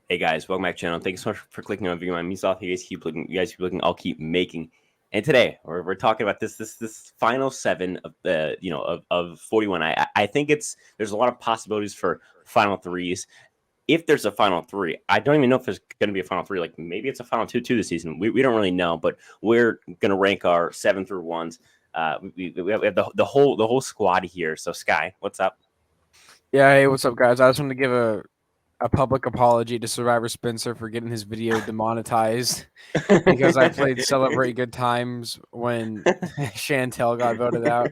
Hey guys, welcome back to the channel. Thank you so much for clicking on video. My means off. You guys keep looking. You guys keep looking. I'll keep making. And today we're talking about this final seven of the of 41. I think there's a lot of possibilities for final threes. If there's a final three, I don't even know if there's going to be a final three. Like maybe it's a final two this season. We don't really know, but we're going to rank our 7 through 1s. We have the whole squad here. So Sky, what's up? Yeah, hey, what's up, guys? I just wanted to give a public apology to Survivor Spencer for getting his video demonetized because I played Celebrate Good Times when Chantel got voted out.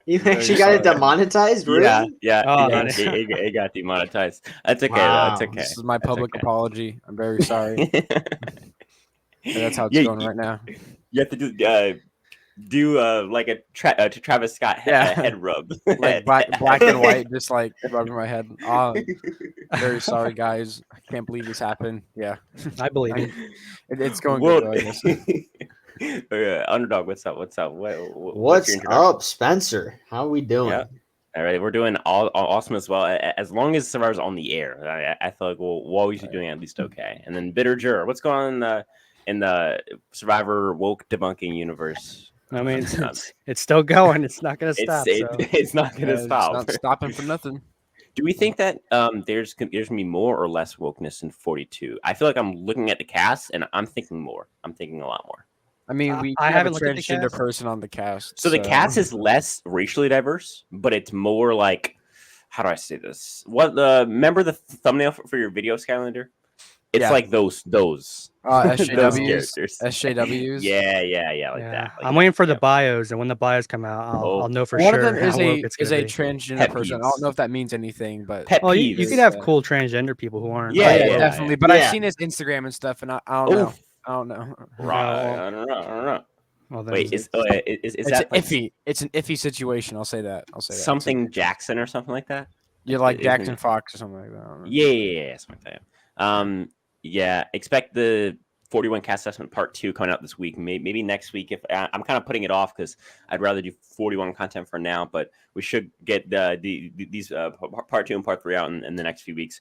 You Very actually got it sorry. demonetized, really? Yeah. Oh, It got demonetized. That's okay. Wow. That's okay. This is my That's public okay. apology. I'm very sorry. And that's how it's Yeah, going right now. You have to do like a Travis Scott head rub, Like black and white, just like rubbing my head. Very sorry, guys. I can't believe this happened. Yeah, I believe it. it's going Well, good, though, I guess. Underdog, what's up? What's What's your introduction? up, Spencer? How we doing? Yeah. All right, we're doing all awesome as well. As long as Survivor's on the air, I feel like we'll always be doing at least okay. And then Bitter Juror, what's going on in the Survivor woke debunking universe? I mean, it's still going. It's not going to stop. It's not going to It's stop. not stopping for nothing. Do we think that there's gonna be more or less wokeness in 42? I feel like I'm looking at the cast and I'm thinking more. I'm thinking a lot more. I mean, we I have haven't a looked at the transgender cast. person on the cast. So the cast is less racially diverse, but it's more like, how do I say this? Remember the thumbnail for your video, Skylander? It's Yeah. like those those SJWs, characters. SJWs. Yeah, like Yeah. that. Like I'm that. waiting for the Yep. bios, and when the bios come out, I'll know for One sure. of them is how woke it's a gonna be. transgender Pet person. I peeves. don't know if that means anything, but Pet Oh, you peeves. could have cool transgender people who aren't. Yeah, yeah, yeah, definitely. But I've Yeah. seen his Instagram and stuff, and I don't know. I don't know. Right. No. I don't know. Well, then Wait, is It's that like iffy. It's an iffy situation. I'll say that. something Jackson or something like that? You like Isn't Jackson it- Fox or something like that. I don't know. Yeah, something like that. Yeah. Expect the 41 cast assessment part 2 coming out this week. Maybe next week. If I'm kind of putting it off because I'd rather do 41 content for now, but we should get these part 2 and part 3 out in the next few weeks.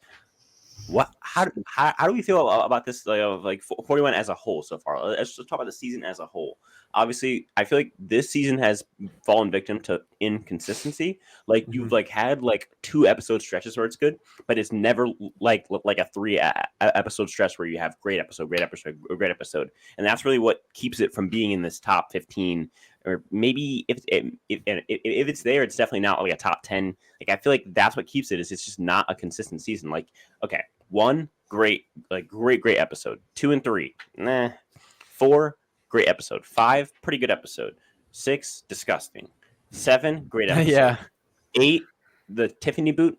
How do we feel about this like 41 as a whole so far? Let's just talk about the season as a whole. Obviously, I feel like this season has fallen victim to inconsistency. Like you've like had like 2 episode stretches where it's good, but it's never like a 3 episode stretch where you have great episode, and that's really what keeps it from being in this top 15. Or maybe if it's there, it's definitely not like a top 10. Like I feel like that's what keeps it. Is it's just not a consistent season. Like okay, 1 great episode, 2 and 3, nah, 4 great episode, 5 pretty good episode, 6 disgusting, 7 great episode, Yeah. 8 the Tiffany boot,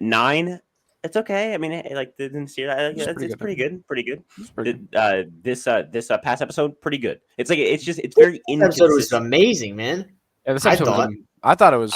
9 it's okay. I mean, like didn't see that. It's pretty good. This past episode pretty good. It's like it's very This episode was inconsistent. amazing, man. Yeah, this I episode thought- I thought it was.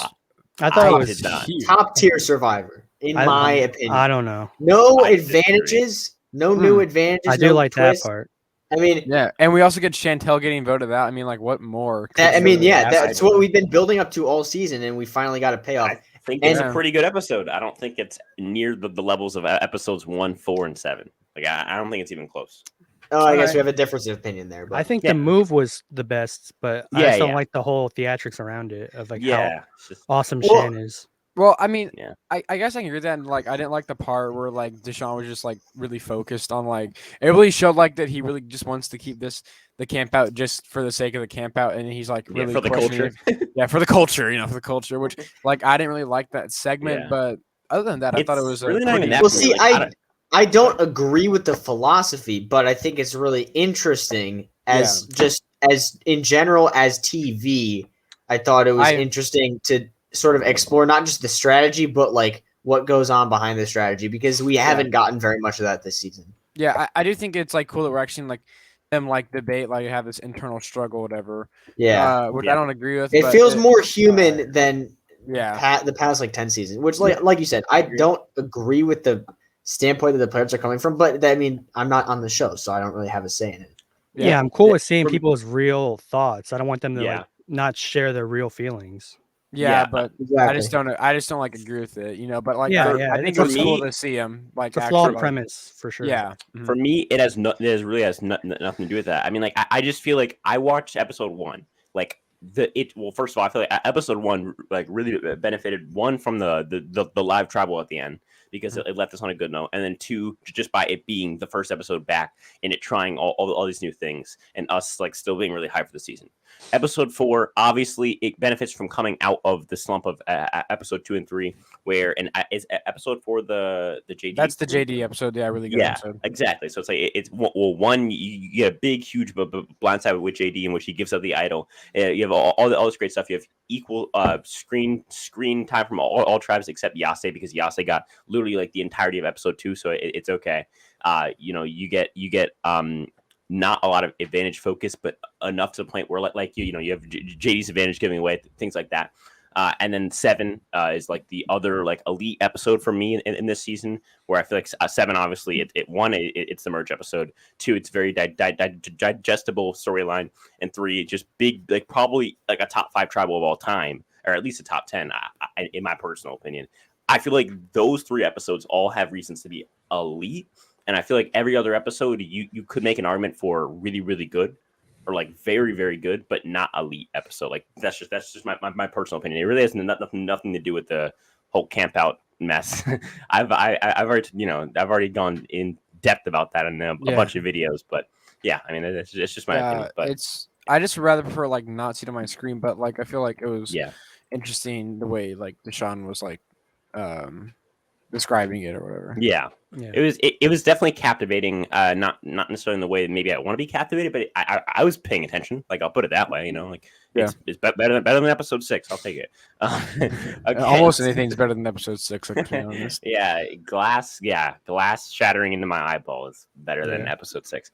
I thought I it was. did not. huge. Top tier Survivor, in I- my opinion. I don't know. No I disagree. advantages, no new advantages. I do no like twists. that part. I mean, Yeah, and we also get Chantel getting voted out. I mean, like, what more? that's what we've been building up to all season, and we finally got a payoff. I think it's And- a pretty good episode. I don't think it's near the levels of episodes 1, 4, and 7. Like I don't think it's even close. Oh, I guess Alright. we have a difference of opinion there. But I think Yeah. the move was the best, but I Yeah, just don't yeah. like the whole theatrics around it of like Yeah, how it's just- awesome Well, Shan is. Well, I mean, Yeah. I guess I can agree with that. And like, I didn't like the part where like Deshaun was just like really focused on like it really showed like that he really just wants to keep the camp out just for the sake of the camp out, and he's like really for the questioning culture. it. Yeah, for the culture, for the culture. Which like I didn't really like that segment, Yeah. but other than that, I thought it It's was really not even that well, for me, see, like, I don't agree with the philosophy, but I think it's really interesting as just as in general as TV. I thought it was interesting to sort of explore not just the strategy, but like what goes on behind the strategy because we haven't gotten very much of that this season. Yeah, I do think it's like cool that we're actually like them like debate like have this internal struggle, whatever. Yeah, which Yeah. I don't agree with. it but feels more human than yeah. the past like 10 seasons. Which, like you said, I don't agree with the standpoint that the players are coming from. But I mean, I'm not on the show, so I don't really have a say in it. Yeah, I'm cool with seeing people's real thoughts. I don't want them to Yeah. like not share their real feelings. Yeah, but Exactly. I just don't like agree with it, you know. But like, Yeah, I think it's it's for cool me- to see him. Like, It's a actually, flawed like, premise for sure. yeah. For me, it really has nothing to do with that. I mean, like, I just feel like I watched episode 1, like well, first of all, I feel like episode 1 like really benefited, one, from the live travel at the end, because it left us on a good note, and then 2, just by it being the first episode back and it trying all these new things, and us like still being really hyped for the season. Episode 4, obviously, it benefits from coming out of the slump of episode 2 and 3, where is episode 4 the JD. That's the JD episode. Yeah, really good Yeah, episode. exactly. So it's like it's well, one, you get a big, huge blindside with JD, in which he gives up the idol. You have all this great stuff. You have equal screen time from all tribes except Yase, because Yase got literally like the entirety of episode 2, so it's okay. You get not a lot of advantage focus, but enough to the point where you have JD's advantage giving away, things like that. And then 7 is like the other like elite episode for me in this season, where I feel like 7, obviously, it's the merge episode. 2, it's very digestible storyline, and 3, just big, like probably like a top 5 tribal of all time, or at least a top 10, in my personal opinion. I feel like those 3 episodes all have reasons to be elite, and I feel like every other episode you could make an argument for really, really good, or like very, very good, but not elite episode. Like that's just my personal opinion. It really has nothing to do with the whole camp out mess. I've already gone in depth about that in a bunch of videos, but yeah, I mean it's just my opinion. But I just rather prefer like not see it on my screen, but like I feel like it was yeah, interesting the way like Deshaun was like describing it or whatever. yeah. Yeah. It was definitely captivating. Not necessarily in the way that maybe I want to be captivated, but I was paying attention. Like, I'll put it that way. Like it's better than episode 6. I'll take it. Okay. Almost anything's better than episode 6. Like, to be honest. Glass shattering into my eyeball is better than episode 6.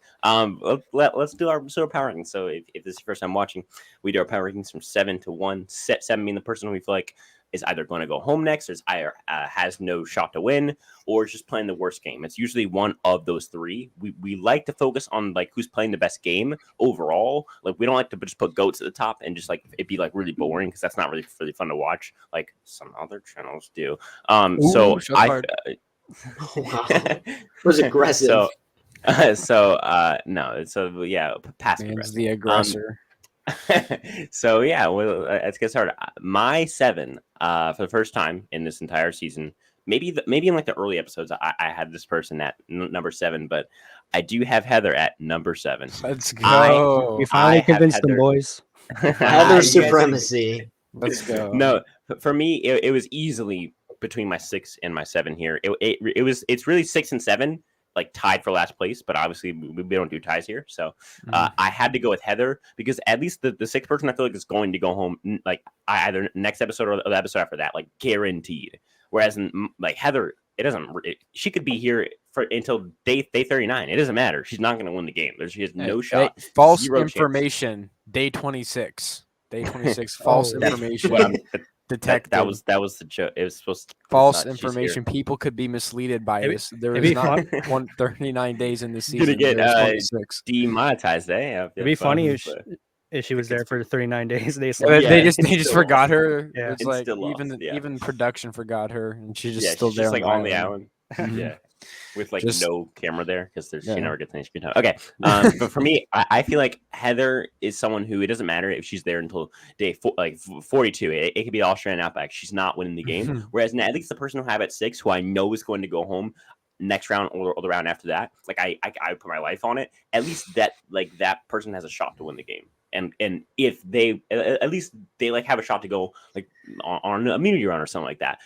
Let's do our sort of power rankings. So if this is your first time watching, we do our power rankings from 7 to 1. 7 being the person who we feel like is either going to go home next, or is either has no shot to win, or is just playing the worst game. It's usually one of those 3. We like to focus on like who's playing the best game overall. Like, we don't like to just put goats at the top and just like it be like really boring, because that's not really fun to watch, like some other channels do. Wow. Was aggressive. no. So yeah, passive aggressive. The aggressor. So yeah, well, let's get started. My 7, for the first time in this entire season, maybe in like the early episodes, I had this person at number 7, but I do have Heather at number 7. Let's go. We finally convinced them, boys. Heather supremacy. Let's go. No, for me, it was easily between my 6 and my 7 here. It's really 6 and 7. Like tied for last place, but obviously we don't do ties here. So I had to go with Heather, because at least the 6th person I feel like is going to go home like either next episode or the episode after that, like guaranteed. Whereas like Heather, she could be here until day 39. It doesn't matter. She's not going to win the game. She has no shot. False information. Day 26. Day 26. False information. Detected. That was the joke. It was supposed to false information. People could be misleaded by this. There is not 139 days in the season. Gonna get demonetized. It'd be funny if she was there for 39 days. They just forgot her. Yeah. It's like even production forgot her, and she's just still there. Just like on the island. Yeah. With like no camera there, because she never gets any screen time. Okay, but for me, I feel like Heather is someone who, it doesn't matter if she's there until day 42. It could be Australian Outback. She's not winning the game. Whereas at least the person who I have at 6, who I know is going to go home next round or the round after that, like I put my life on it. At least that person has a shot to win the game. And if they at least they like have a shot to go like on a immunity run or something like that.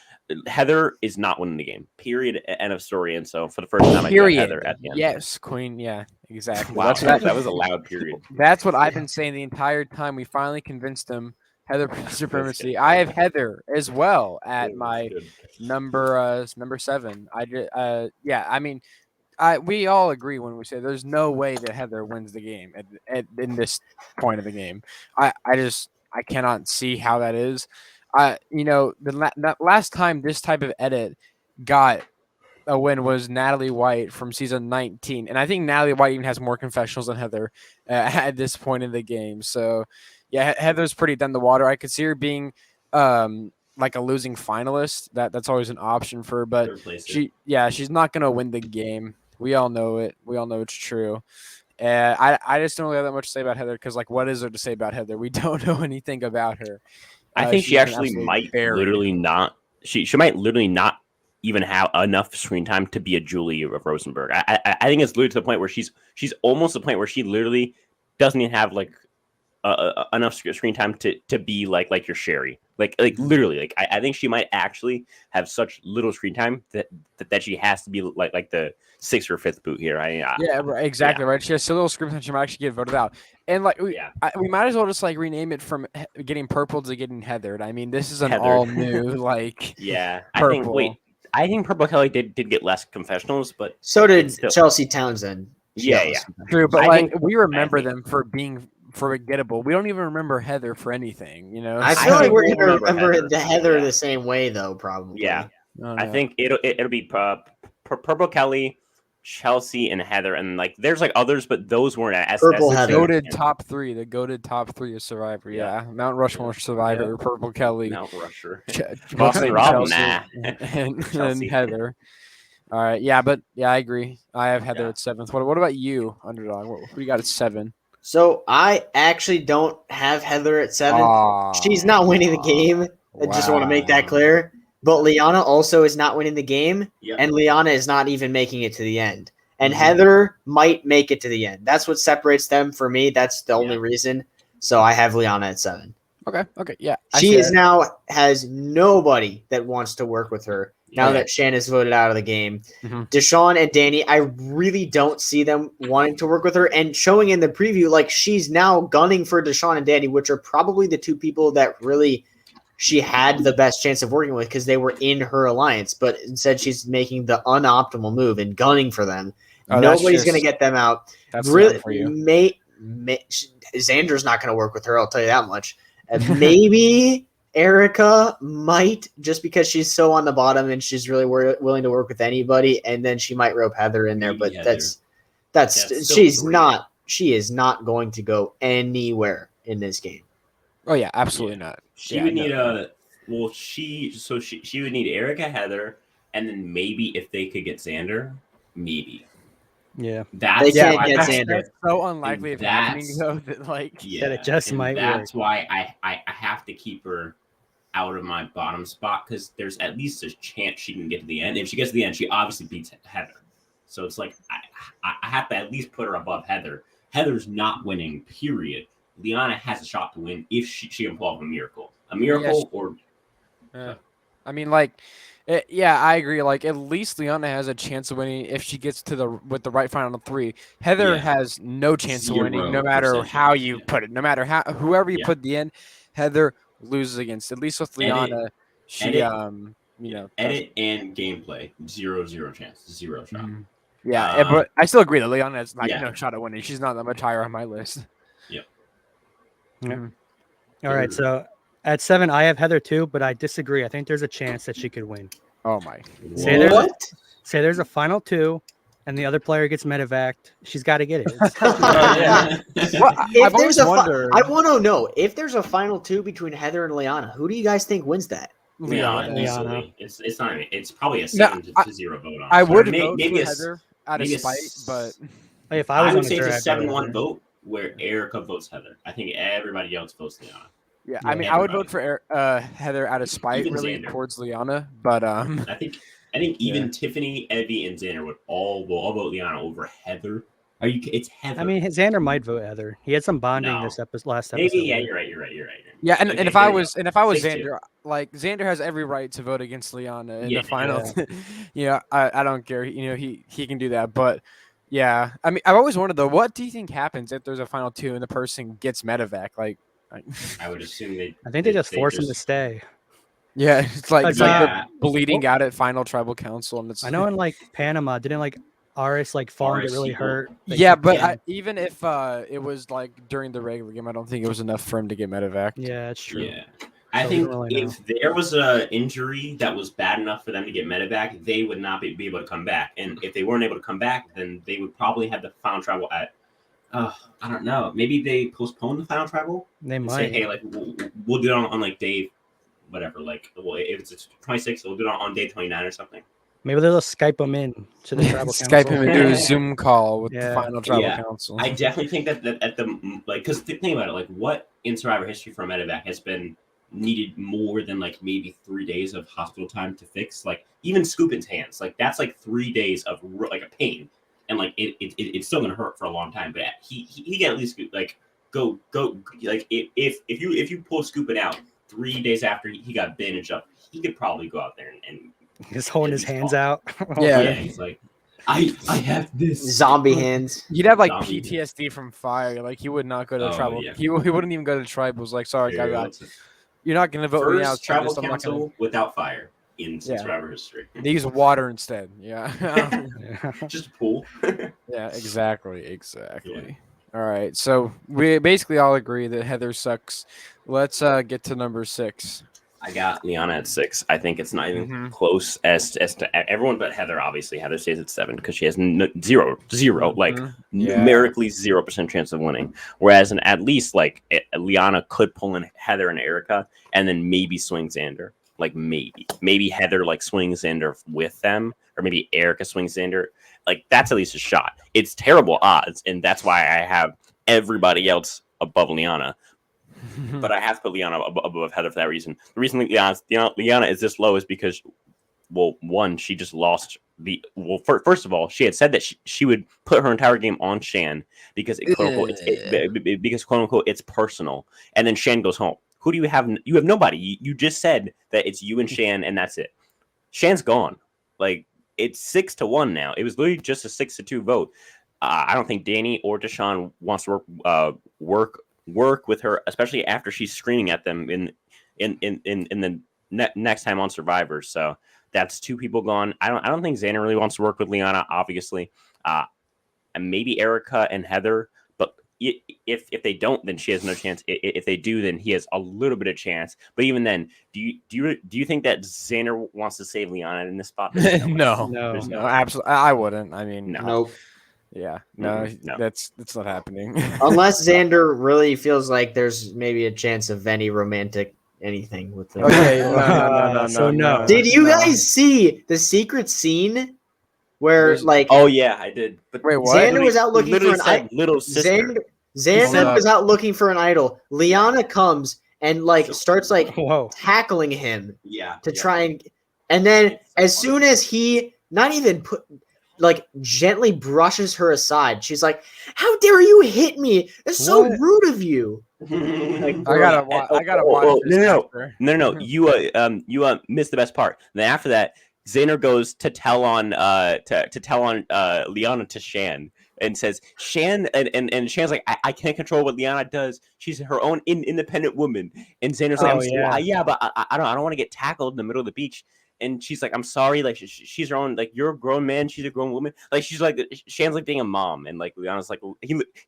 Heather is not winning the game. Period. End of story. And so for the first time, I got Heather at the end. Yes, Queen. Yeah, exactly. Wow, that was a loud period. That's what I've been saying the entire time. We finally convinced them. Heather supremacy. I have Heather as well at my number 7. I mean, we all agree when we say there's no way that Heather wins the game in this point of the game. I cannot see how that is. The last time this type of edit got a win was Natalie White from season 19, and I think Natalie White even has more confessionals than Heather at this point in the game. So, yeah, Heather's pretty dead in the water. I could see her being like a losing finalist, that's always an option for her. But Replace it. she's not gonna win the game. We all know it. We all know it's true. I just don't really have that much to say about Heather because, like, what is there to say about Heather? We don't know anything about her. I think she she's been actually absolutely might buried. literally not. She might literally not even have enough screen time to be a Julie of Rosenberg. I think it's literally to the point where she's almost the point where she literally doesn't even have like enough screen time to be like your Sherry. Like literally, like I think she might actually have such little screen time that she has to be like the 6th or 5th boot here. Exactly right. She has so little screen time she might actually get voted out. And like we might as well just like rename it from getting purple to getting heathered. I mean, this is an all new like purple. I think Purple Kelly did get less confessionals, but so did Chelsea Townsend. True, but we remember them for being forgettable. We don't even remember Heather for anything, you know. I feel like we're gonna remember the Heather the same way, though. Probably. Yeah. I think it'll be Purple Kelly, Chelsea, and Heather, and like there's like others, but those weren't as Heather. Goated top three. The goated top three of Survivor. Yeah, Mount Rushmore Survivor. Purple Kelly. Mount Rusher. Boston Rob, and Heather. All right. Yeah, but I agree. I have Heather at 7th. What about you, Underdog? What do you got at 7? So I actually don't have Heather at 7. She's not winning the game. I just want to make that clear. But Liana also is not winning the game, and Liana is not even making it to the end. And Heather might make it to the end. That's what separates them for me. That's the only reason. So I have Liana at 7. Okay, yeah. She has nobody that wants to work with her now that Shanna's voted out of the game. Deshaun and Danny, I really don't see them wanting to work with her. And showing in the preview, like she's now gunning for Deshaun and Danny, which are probably the two people that really she had the best chance of working with because they were in her alliance. But instead, she's making the unoptimal move and gunning for them. Nobody's going to get them out. That's really for you. Xander's not going to work with her. I'll tell you that much. Maybe Erica might, just because she's so on the bottom and she's really willing to work with anybody, and then she might rope Heather in there. But she is not going to go anywhere in this game. Oh yeah, absolutely not. She would need she would need Erica, Heather, and then maybe if they could get Xander, maybe. Yeah, they can't get Xander. That's so unlikely of happening though. That it just might. That's why I have to keep her out of my bottom spot because there's at least a chance she can get to the end. If she gets to the end, she obviously beats Heather. So it's like I have to at least put her above Heather. Heather's not winning. Period. Liana has a shot to win if she can pull off a miracle. I mean, like. I agree. Like at least Liana has a chance of winning if she gets to with the right final 3. Heather has no chance of winning, no matter how you put it. No matter whoever you put the end, Heather loses against. At least with Liana, she edit and gameplay 0 chance, 0 shot. Mm-hmm. Yeah, but I still agree that Liana has no shot at winning. She's not that much higher on my list. Yep. Mm-hmm. All right, so. At 7, I have Heather too, but I disagree. I think there's a chance that she could win. Oh my! Say there's a final 2, and the other player gets medevaced. She's got to get it. I've always wondered. I want to know if there's a final 2 between Heather and Liana. Who do you guys think wins that? Liana. It's not. It's probably a 7-0 vote on. I would vote for Heather out of spite, but if I would say it's a 7-1 vote where Erica votes Heather. I I everybody else votes Liana. Yeah, I mean, I would vote for Heather out of spite, really, towards Liana. But I think even Tiffany, Evie, and Xander will all vote Liana over Heather. It's Heather. I mean, Xander might vote Heather. He had some bonding last episode. Maybe, yeah, you're right. Yeah, and if I was Xander, like Xander has every right to vote against Liana in the final. Yeah, I don't care. He can do that, but. Yeah, I mean, I've always wondered though, what do you think happens if there's a final 2 and the person gets medevac? Like, I would assume I think they just force him to stay. Yeah, it's like bleeding out at final tribal council, and I know in like Panama, didn't like Aris fall and get really hurt? But even if it was like during the regular game, I don't think it was enough for him to get medevac. Yeah, that's true. Yeah. I think if there was an injury that was bad enough for them to get medevac, they would not be able to come back. And if they weren't able to come back, then they would probably have the final travel at I don't know. Maybe they postpone the final travel. They might. Say, hey, like we'll do it on like day whatever. Like, well, if it's 26, we'll do it on day 29 or something. Maybe they'll Skype them in to the tribal council. Skype him and do a Zoom call with the Yeah. final tribal Yeah. council. I definitely think that at the like, because think about it, like what in Survivor history for a medevac has been needed more than like maybe 3 days of hospital time to fix. Like even Scoopin's hands, like that's like 3 days of like a pain, and like it's still gonna hurt for a long time. But he can at least like go like if you pull Scoopin out 3 days after he got bandaged up, he could probably go out there and He's holding his hands out. Yeah. he's like, I have this Zombie hands. You'd have like Zombie. PTSD from fire. Like he would not go to Oh, tribal. yeah. He wouldn't even go to tribals. Like, sorry, Here, guys, you're not gonna vote me out. first so tribal I'm not council gonna- without fire in Yeah. Survivor history. They use water instead. Yeah. Just a pool. Yeah. Exactly. All right. So we basically all agree that Heather sucks. Let's get to number 6. I got Liana at 6. I think it's not even Mhm. close as to everyone but Heather. Obviously, Heather stays at 7 because she has zero, like Mhm. Yeah. numerically 0% chance of winning. Whereas at least like Liana could pull in Heather and Erica, and then maybe swing Xander. Like maybe Heather like swings Xander with them, or maybe Erica swings Xander. Like that's at least a shot. It's terrible odds, and that's why I have everybody else above Liana. But I have to put Liana above Heather for that reason. The reason Liana is this low is because, well, one, she just lost first of all, she had said that she would put her entire game on Shan because quote unquote it's personal, and then Shan goes home. Who do you have? You have nobody. You just said that it's you and Shan, and that's it. Shan's gone. Like it's 6-1 now. It was literally just a 6-2 vote. I don't think Danny or Deshaun wants to work with her, especially after she's screaming at them in the next time on Survivor. So that's 2 people gone. I don't think Xander really wants to work with Liana, obviously, and maybe Erica and Heather. But if they don't, then she has no chance. If they do, then he has a little bit of chance. But even then, do you think that Xander wants to save Liana in this spot? No, No. absolutely. I wouldn't. I mean, No. Nope. Yeah, no, No. that's not happening. Unless Xander really feels like there's maybe a chance of any romantic anything with them. Okay, no. So no. Did you guys see the secret scene where There's- like Oh yeah, I did. But Wait, what? Xander was out looking for literally an said little sister. Xander said- was out looking for an idol. Liana comes and like starts like Whoa. tackling him Yeah. to try and then as soon as he not even put like gently brushes her aside, she's like, "How dare you hit me? That's so What? rude of you." I gotta watch this after. No. You missed the best part. Then after that, Xander goes to tell on Liana to Shan and says Shan and Shan's like, I can't control what Liana does. She's her own independent woman. And Xander's like, but I don't want to get tackled in the middle of the beach. And she's like, I'm sorry, like she's her own, like you're a grown man, she's a grown woman. Like she's like Shan's like being a mom, and like Liana's like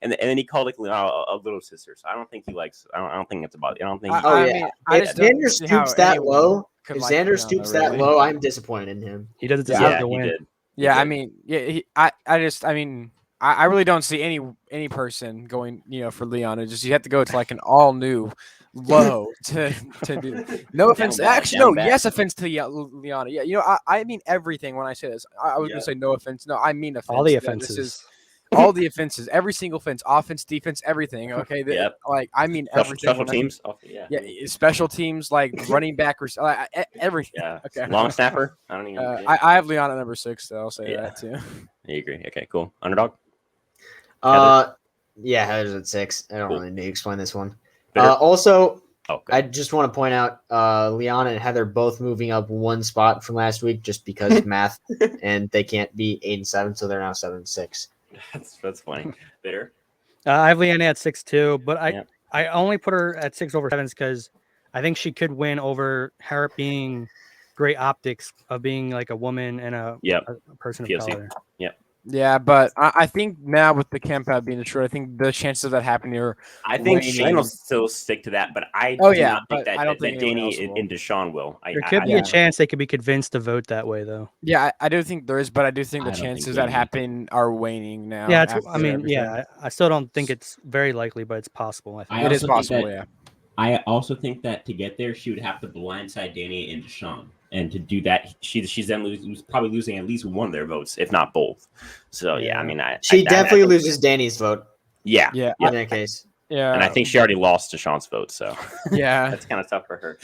and then he called like Liana a little sister. So I don't think he likes. I don't think it's about. I don't think. If Xander stoops that low, if Xander stoops that really. low, I'm disappointed in him. He doesn't Yeah, deserve to he win. did. Yeah, He I did. mean, yeah, I really don't see any person going, for Liana. Just you have to go to like an all new low to do. No offense, Down bad, actually, down no. bad. Yes, offense to Liana. Yeah, I mean everything when I say this. I was gonna say no offense. No, I mean offense. All the Yeah, offenses. This is all the offenses, every single offense, offense, defense, everything. Okay, Yep. like I mean everything. Special when I- teams. Yeah, special teams like running back, everything. Yeah. Okay. Long snapper. I don't even. I have Liana number 6, though. I'll say Yeah. that too. I agree. Okay, cool. Underdog. Yeah, Heather's at 6. I don't Cool. really need to explain this one. Bitter? Also, Oh, good. I just want to point out Liana and Heather both moving up 1 spot from last week just because of math, and they can't be 8 and 7, so they're now 7 and 6. That's funny. Bitter. I have Liana at 6 too, but Yeah. I only put her at 6 over 7 because I think she could win over her being great optics of being like a woman and a person of POC. color. Yeah, but I think now with the camp out being short, I think the chances of that happening are. I think Waning. Shane will still stick to that, but I Oh, do yeah, not think but I don't that think anyone Danny else will. and Deshaun will. There could be yeah. a chance they could be convinced to vote that way, though. Yeah, I do think there is, but I do think I the don't think chances that Danny- happen are waning now. Yeah, after everything. I still don't think it's very likely, but it's possible. I think. I It is also think possible. that- Yeah. I also think that to get there, she would have to blindside Danny and Deshaun. And to do that, she's then probably losing at least one of their votes, if not both. So I mean, she definitely loses Danny's vote. Yeah, in that case. Yeah, and I think she already lost Deshaun's vote, so yeah, that's kind of tough for her.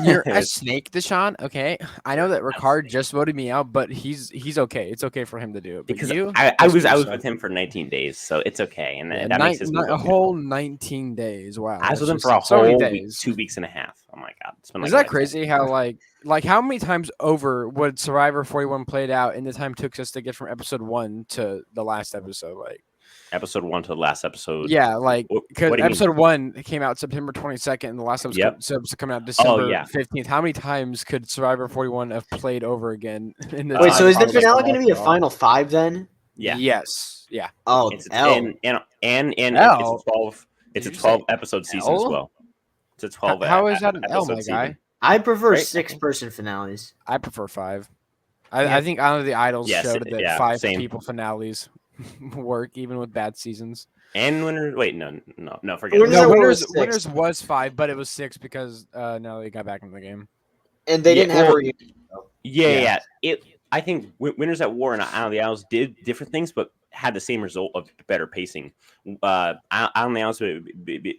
You're a snake, Deshaun. Okay, I know that Ricard just voted me out, but he's okay. It's okay for him to do it. But because you, I was with him for 19 days, so it's okay, and that makes his a whole 19 days. Wow, I was with him for a whole week, 2 weeks and a half. Oh my god, it's been like is that crazy? How like how many times over would Survivor 41 played out in the time it took us to get from episode 1 to the last episode? Like episode 1 to the last episode. Yeah, like because episode 1 came out September 22nd, and the last episode coming out December 15th. How many times could Survivor 41 have played over again? In the Wait, so is the finale going to be a final 5 then? Yeah. Yes. Yeah. Oh, and it's a 12. It's a 12 episode season as well. It's a 12. How is that an L, my guy? I prefer 6-person finales. I prefer 5. I think Honor of the Idols showed that 5 people finales work even with bad seasons. And winners. Wait, no, forget it. No, winners was 5, but it was 6 because now they got back into the game, and they didn't have a reunion. Yeah. I think Winners at War and Honor of the Idols did different things, but had the same result of better pacing. Honor of the Idols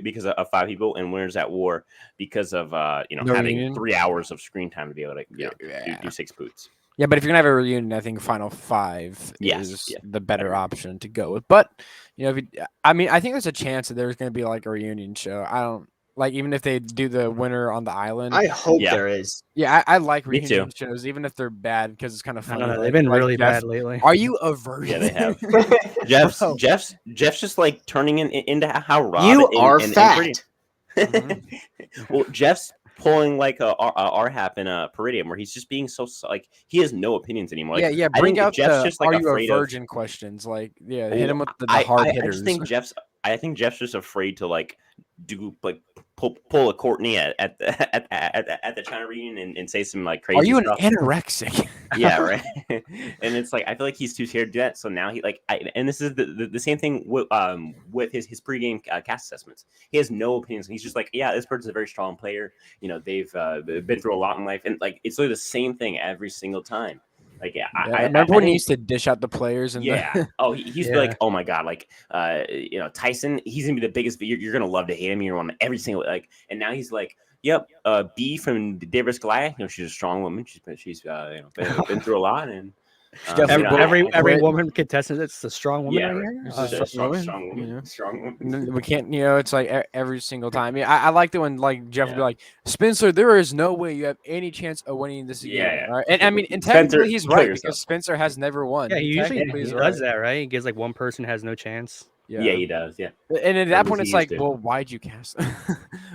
because of 5 people, and Winners at War because of having 3 hours of screen time to be able to do 6 boots. Yeah, but if you're gonna have a reunion, I think Final 5 is the better option to go with. But I think there's a chance that there's gonna be like a reunion show. I don't even if they do the winner on the island. I hope there is. Yeah, I like reunion shows, even if they're bad, because it's kind of funny. I don't know, they've been really bad lately. Are you a virgin? Yeah, they have. Jeff's just like turning into how Rob. You are fat. Well, Jeff's pulling like a R-Hap in a Peridium, where he's just being so like he has no opinions anymore. Like, bring out Jeff's just like "Are you a virgin?" questions. Like, hit him with the hard hitters. I think Jeff's just afraid to like do like pull a Courtney at the China reunion and say some like crazy. Are you stuff. an anorexic? Yeah, right. And it's like I feel like he's too scared to do that. So now he and this is the same thing with his pregame cast assessments. He has no opinions. He's just like, yeah, this person's a very strong player. They've been through a lot in life, and like it's literally the same thing every single time. Like, I remember when he used to dish out the players and he's like, oh my god, like Tyson, he's gonna be the biggest. You're gonna love to hate him. You're on every single and now he's like, yep, B from Davis Goliath. She's a strong woman. She's been through a lot, and every woman contestant, it's a strong woman. Strong woman. We can't, it's like every single time. Yeah, I like the one like Jeff would be like, Spencer, there is no way you have any chance of winning this again. Right? And I mean, and technically he's right because Spencer has never won. Yeah, he usually does that, right? He gives like one person has no chance. Yeah, he does. Yeah, and at that point, it's like, well, why'd you cast?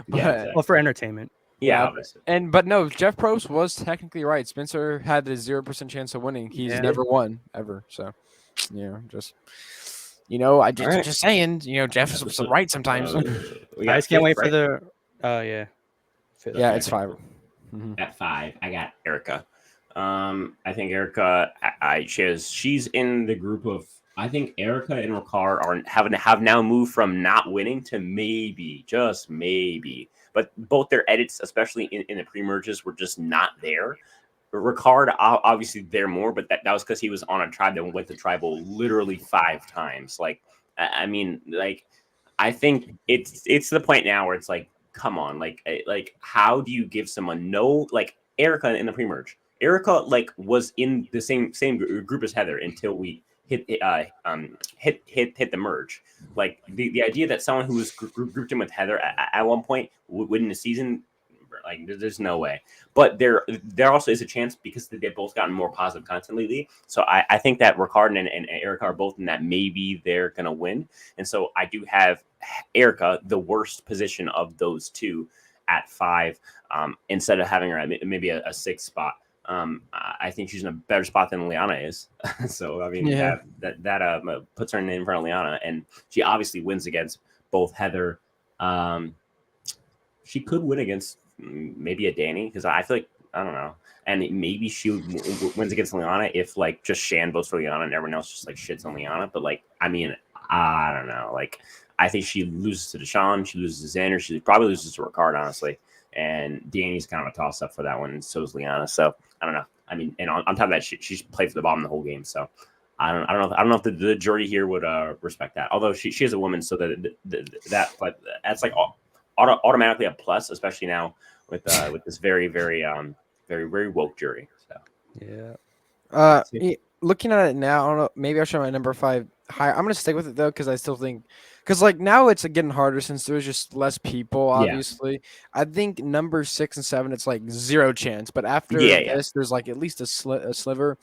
Well, for entertainment. Yeah, but no, Jeff Probst was technically right. Spencer had a 0% chance of winning. He's never won ever. So, just saying, Jeff's right sometimes. I just can't wait for the. It's 5. Mm-hmm. At 5, I got Erica. I think Erica. She's in the group of. I think Erica and Ricard have now moved from not winning to maybe, just maybe. But both their edits, especially in the pre-merges, were just not there. Ricard, obviously, there more, but that was because he was on a tribe that went to tribal literally 5 times. Like, I mean, like, I think it's the point now where it's like, come on, like how do you give someone like Erica in the pre-merge? Erica like was in the same group as Heather until we hit the merge. Like the idea that someone who was grouped in with Heather at one point would win the season, like there's no way. But there also is a chance because they've both gotten more positive content lately. So I think that Ricard and Erica are both in that maybe they're gonna win. And so I do have Erica the worst position of those two at 5, instead of having her at maybe a 6 spot. I think she's in a better spot than Liana is. So I mean, that puts her in front of Liana, and she obviously wins against both Heather. She could win against maybe a Danny because I feel like I don't know, and maybe she wins against Liana if like just Shan votes for Liana and everyone else just like shits on Liana. But like, I mean, I don't know. Like, I think she loses to Deshaun. She loses to Xander. She probably loses to Ricard, honestly. And Danny's kind of a toss up for that one. And so is Liana. So I don't know. I mean, and on top of that, she's played for the bottom the whole game. So I don't know if the jury here would respect that. Although she is a woman, so but that's like automatically a plus, especially now with this very very woke jury. So yeah. Looking at it now, I don't know. Maybe I'll show my number 5 higher. I'm gonna stick with it though, because I still think, because like now it's getting harder since there's just less people. Obviously, yeah. I think number 6 and 7, it's like 0 chance. But after this, there's like at least a sliver.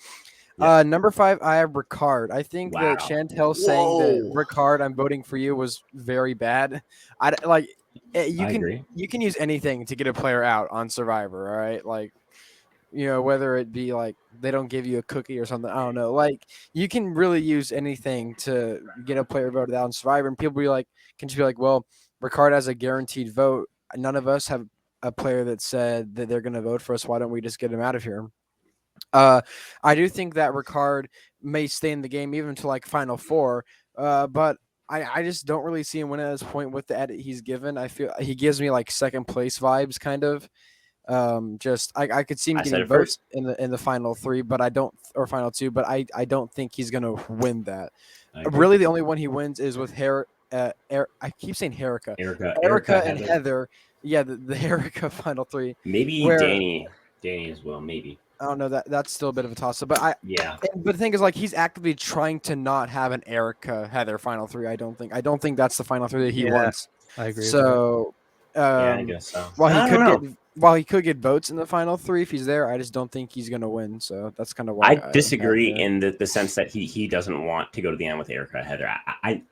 Yeah. Number 5, I have Ricard. I think that Chantel saying that Ricard, I'm voting for you, was very bad. You can use anything to get a player out on Survivor. All right, like. Whether it be like they don't give you a cookie or something, I don't know. Like you can really use anything to get a player voted out on Survivor, and people can just be like, well, Ricard has a guaranteed vote. None of us have a player that said that they're going to vote for us. Why don't we just get him out of here? I do think that Ricard may stay in the game even to like Final 4, but I just don't really see him win at this point with the edit he's given. I feel he gives me like second place vibes, kind of. I could see him getting votes in the final 3, but I don't, or final 2, but I don't think he's gonna win that. Really, the only one he wins is with I keep saying Erica and Heather. Yeah, the Erica final 3. Maybe Danny as well. Maybe. I don't know, that's still a bit of a toss up, but but the thing is, like, he's actively trying to not have an Erica Heather final 3. I don't think that's the final 3 that he wants. I agree. So. I guess so. While he could get votes in the final 3 if he's there, I just don't think he's gonna win. So that's kind of why I disagree in the sense that he doesn't want to go to the end with Erica Heather. I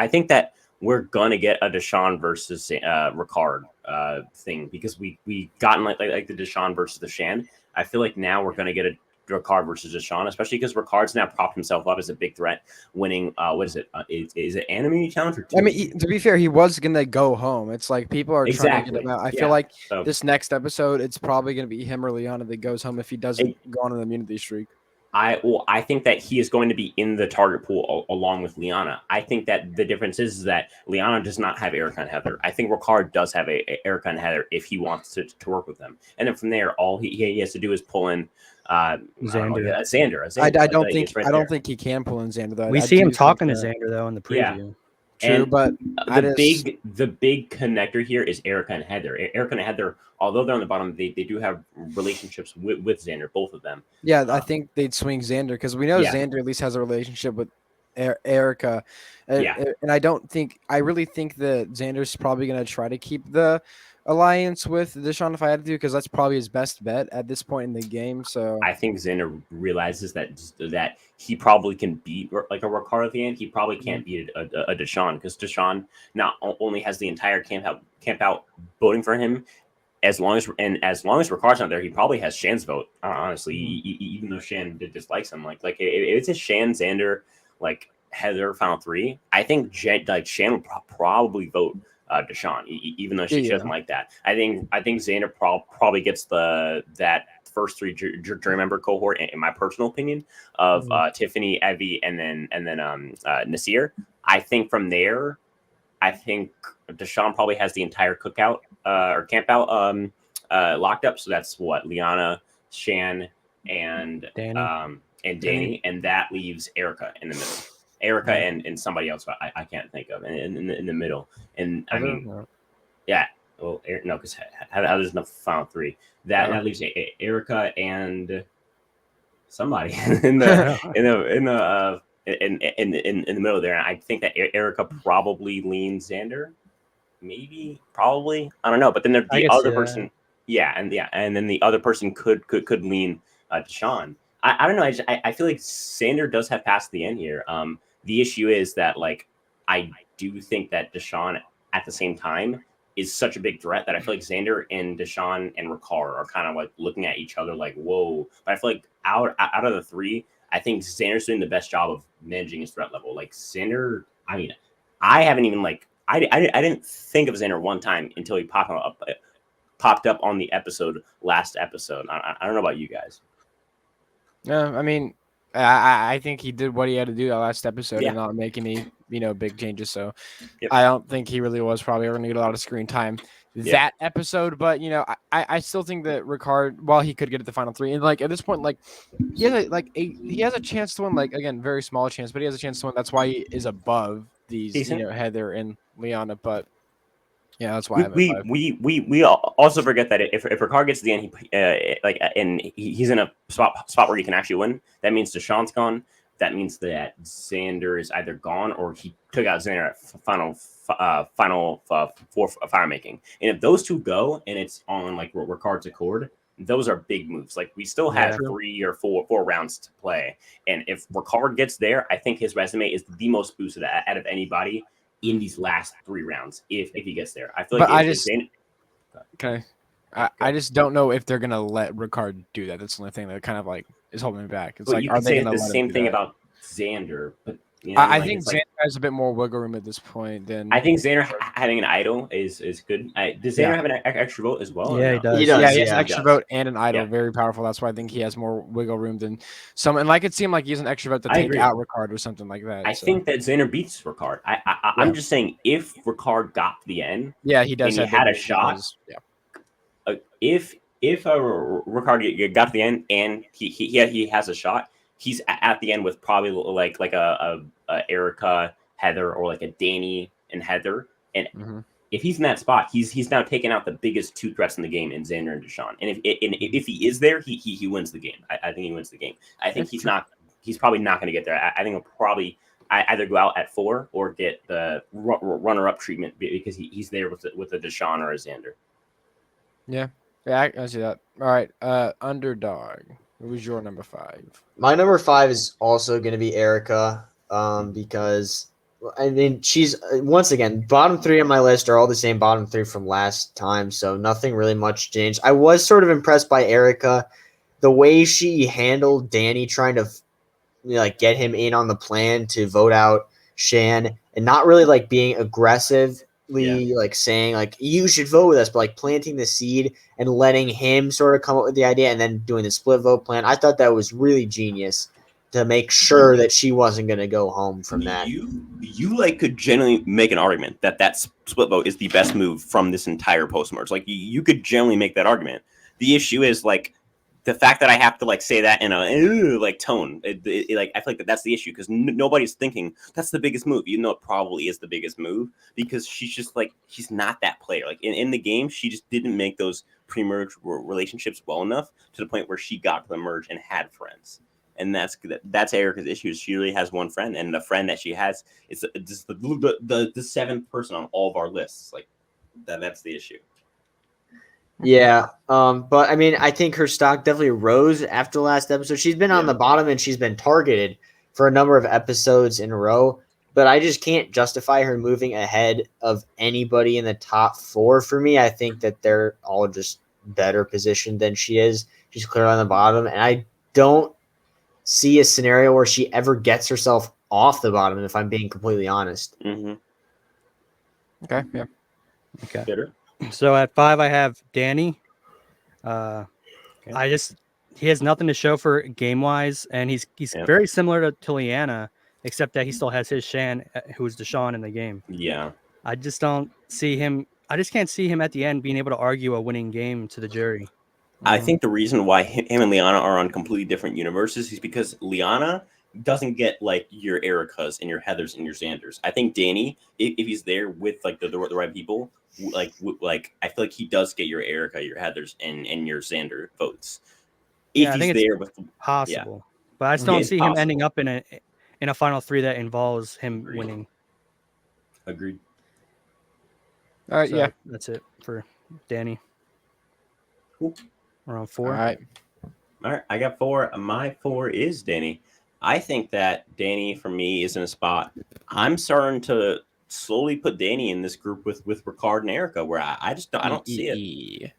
think that we're gonna get a Deshaun versus Ricard thing, because we gotten like the Deshaun versus the Shan. I feel like now we're gonna get a Ricard versus Deshaun, especially because Ricard's now propped himself up as a big threat, winning. What is it? Is it Anime Challenge? Or I mean, to be fair, he was gonna go home. It's like people are trying to get him out. I feel like this next episode, it's probably gonna be him or Liana that goes home if he doesn't go on an immunity streak. I think that he is going to be in the target pool along with Liana. I think that the difference is that Liana does not have Erica and Heather. I think Ricard does have Erica and Heather if he wants to work with them. And then from there, all he has to do is pull in Xander. I don't think he can pull in Xander though. We see him talking to Xander though in the preview. Yeah. True, but the big connector here is Erica and Heather. Erica and Heather, although they're on the bottom, they do have relationships with Xander, both of them. Yeah, I think they'd swing Xander because we know Xander at least has a relationship with Erica. And I really think that Xander's probably going to try to keep the alliance with Deshaun if I had to, because that's probably his best bet at this point in the game. So I think Xander realizes that he probably can beat like a Ricard at the end. He probably can't beat a Deshaun, because Deshaun not only has the entire camp out voting for him, as long as Ricard's not there, he probably has Shan's vote. Honestly, even though Shan dislikes him, like if it's a Shan, Xander, like Heather final 3, I think Shan would probably vote Deshaun, even though she doesn't like that. I think Xander probably gets that first 3 jury member cohort, in my personal opinion, of Tiffany, Evie, and then Nasir. I think from there, I think Deshaun probably has the entire cookout or camp out locked up. So that's what Liana, Shan, and Danny, and that leaves Erica in the middle. Erica and somebody else I can't think of in the middle. And I mean, well, no, because there's no final 3. That leaves Erica and somebody in the middle there. And I think that Erica probably leans Xander, maybe, probably, I don't know. But then the other person, and then the other person could lean Deshaun. I don't know. I feel like Xander does have passed the end here. The issue is that, like, I do think that Deshaun at the same time is such a big threat that I feel like Xander and Deshaun and Ricard are kind of like looking at each other like, whoa. But I feel like out of the 3, I think Xander's doing the best job of managing his threat level. Like Xander, I mean, I haven't even I didn't think of Xander one time until he popped up on the last episode. I don't know about you guys. Yeah, I mean, I think he did what he had to do that last episode and not make any big changes. So I don't think he really was probably ever going to get a lot of screen time that episode. But I still think that Ricard, while he could get at the final 3, and like at this point, like he has a chance to win. Like again, very small chance, but he has a chance to win. That's why he is above these Heather and Liana. But yeah, that's why we also forget that if Ricard gets to the end, he's in a spot where he can actually win. That means Deshaun's gone. That means that Xander is either gone or he took out Xander at final four fire making. And if those two go and it's on like Ricard's accord, those are big moves. Like we still have 3 or 4 rounds to play. And if Ricard gets there, I think his resume is the most boosted out of anybody in these last 3 rounds. If he gets there, I feel like I just don't know if they're gonna let Ricard do that. That's the only thing that kind of like is holding me back. It's are they gonna the same thing about Xander? But I think Xander has a bit more wiggle room at this point than I think Xander having an idol is good. Does Xander have an extra vote as well? Yeah, he does. He does. Yeah, he has an extra vote and an idol. Very powerful. That's why I think he has more wiggle room than some. And like it seemed like he has an extra vote to take out Ricard or something like that. I think that Xander beats Ricard. I'm just saying if Ricard got to the end, he does. And he had a shot. If Ricard got to the end and he has a shot, he's at the end with probably like a Erica, Heather, or like a Danny and Heather. And if he's in that spot, he's now taking out the biggest 2 threats in the game in Xander and Deshaun. And if he is there, he wins the game. I think he wins the game. I think he's probably not going to get there. I think he'll probably either go out at 4 or get the runner-up treatment because he's there with a Deshaun or a Xander. Yeah, I see that. All right, underdog. Who was your number 5? My number 5 is also going to be Erica, because I mean she's once again bottom 3 on my list are all the same bottom 3 from last time, so nothing really much changed. I was sort of impressed by Erica, the way she handled Danny trying to get him in on the plan to vote out Shan, and not really like being aggressive. Like saying like you should vote with us, but like planting the seed and letting him sort of come up with the idea and then doing the split vote plan. I thought that was really genius to make sure that she wasn't going to go home from that. You like could generally make an argument that split vote is the best move from this entire post-merge. Like you could generally make that argument. The issue is like the fact that I have to like say that in a like tone, like I feel like that's the issue because nobody's thinking that's the biggest move. You know, it probably is the biggest move because she's just like she's not that player. Like in the game, she just didn't make those pre-merge relationships well enough to the point where she got to the merge and had friends. And that's Erica's issue. She really has one friend, and the friend that she has is just the 7th person on all of our lists. Like that's the issue. Yeah, but I mean, I think her stock definitely rose after the last episode. She's been on the bottom and she's been targeted for a number of episodes in a row, but I just can't justify her moving ahead of anybody in the top 4 for me. I think that they're all just better positioned than she is. She's clearly on the bottom, and I don't see a scenario where she ever gets herself off the bottom, if I'm being completely honest. Okay, yeah. Okay. Bitter. So at 5, I have Danny. He has nothing to show for game wise, and he's very similar to Liana, except that he still has his Shan, who's Deshaun in the game. Yeah, I just don't see him. I just can't see him at the end being able to argue a winning game to the jury. I think the reason why him and Liana are on completely different universes is because Liana doesn't get like your Ericas and your Heathers and your Xanders. I think Danny, if he's there with like the right people, like I feel like he does get your Erica, your Heathers, and your Xander votes. If I think he's there it's with possible, but I just don't see him ending up in a final 3 that involves him winning. Agreed. All right, So that's it for Danny. Cool. We're on 4. All right. I got 4. My 4 is Danny. I think that Danny for me is in a spot. I'm starting to slowly put Danny in this group with Ricard and Erica, where I just don't see it.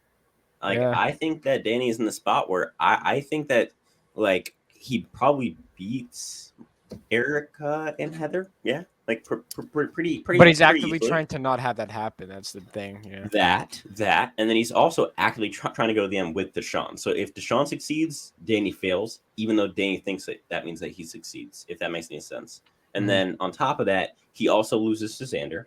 I think that Danny is in the spot where I think that like he probably beats Erica and Heather. Yeah. Like pretty. But he's actively trying to not have that happen. That's the thing. Yeah. That, and then he's also actively trying to go to the end with Deshaun. So if Deshaun succeeds, Danny fails, even though Danny thinks that means that he succeeds. If that makes any sense. And then on top of that, he also loses to Xander.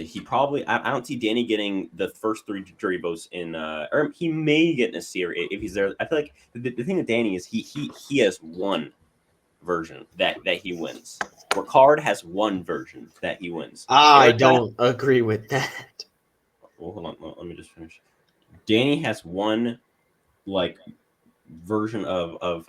He probably I don't see Danny getting the first 3 jury votes in or he may get in a series if he's there. I feel like the thing with Danny is he has one version that he wins. Ricard has one version that he wins. I don't agree with that. Well, hold on, let me just finish. Danny has one like version of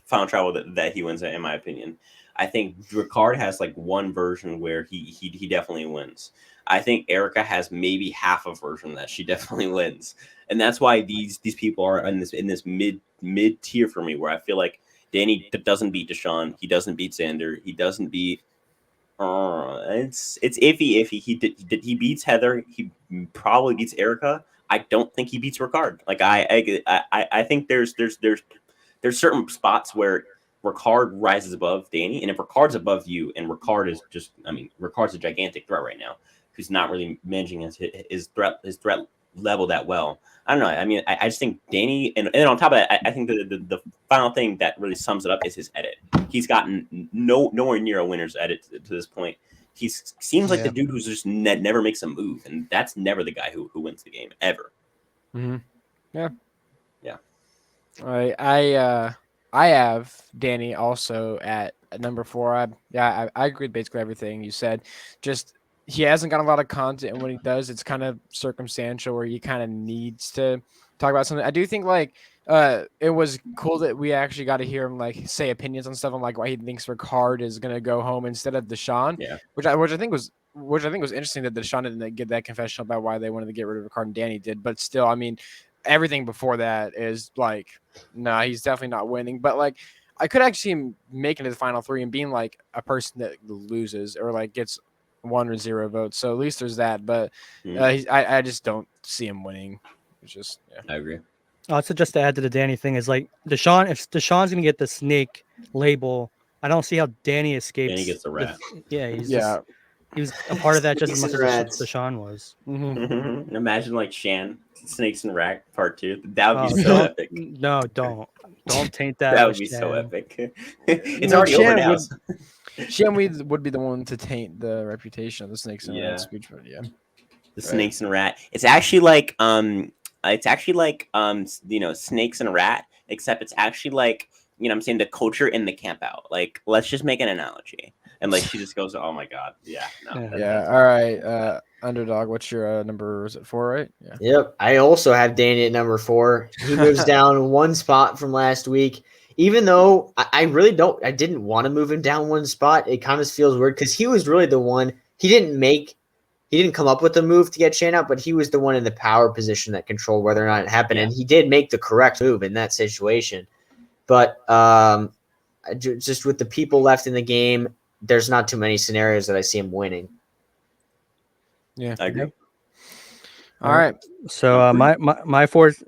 Final Travel that he wins, in my opinion. I think Ricard has like one version where he definitely wins. I think Erica has maybe half a version that she definitely wins, and that's why these people are in this mid tier for me, where I feel like Danny doesn't beat Deshaun, he doesn't beat Xander, he doesn't beat. It's iffy. He beats Heather. He probably beats Erica. I don't think he beats Ricard. Like I think there's certain spots where Ricard rises above Danny, and if Ricard's above you, and Ricard is just, Ricard's a gigantic threat right now, who's not really managing his threat level that well. I don't know. I mean, I just think Danny, and on top of that, I think the final thing that really sums it up is his edit. He's gotten nowhere near a winner's edit to this point. He seems like the dude who's just never makes a move, and that's never the guy who wins the game ever. Yeah. All right. I have Danny also at number 4. I agree with basically everything you said. Just he hasn't got a lot of content, and when he does, it's kind of circumstantial where he kind of needs to talk about something. I do think like it was cool that we actually got to hear him like say opinions on stuff on like why he thinks Ricard is gonna go home instead of Deshaun. Yeah. Which I think was interesting that Deshaun didn't get that confession about why they wanted to get rid of Ricard and Danny did. But still, I mean, everything before that is like, nah, he's definitely not winning. But like, I could actually see him making it to the final 3 and being like a person that loses or like gets 1 or 0 votes. So at least there's that. But I just don't see him winning. It's just I agree. Also, just to add to the Danny thing is like Deshaun. If Deshaun's gonna get the snake label, I don't see how Danny escapes. Danny gets the rat. He was a part of that just as much as Deshaun was. Imagine like Shan, Snakes and Rat Part 2. That would be so epic. No, don't taint that. That would be so epic. It's already over now. Shan would be the one to taint the reputation of the Snakes and Rat speech, but the Snakes and Rat. It's actually like Snakes and Rat, except it's actually like, I'm saying, the culture in the camp out. Like, let's just make an analogy. And like she just goes, "Oh my god, All right, Underdog. What's your number? Is it 4? Right? Yeah. Yep. I also have Danny at number 4. He moves down 1 spot from last week. Even though I didn't want to move him down 1 spot. It kind of feels weird because he was really the one. He didn't come up with the move to get Shane out, but he was the one in the power position that controlled whether or not it happened, and he did make the correct move in that situation. But just with the people left in the game, there's not too many scenarios that I see him winning. Yeah, I agree. All right. So my 4's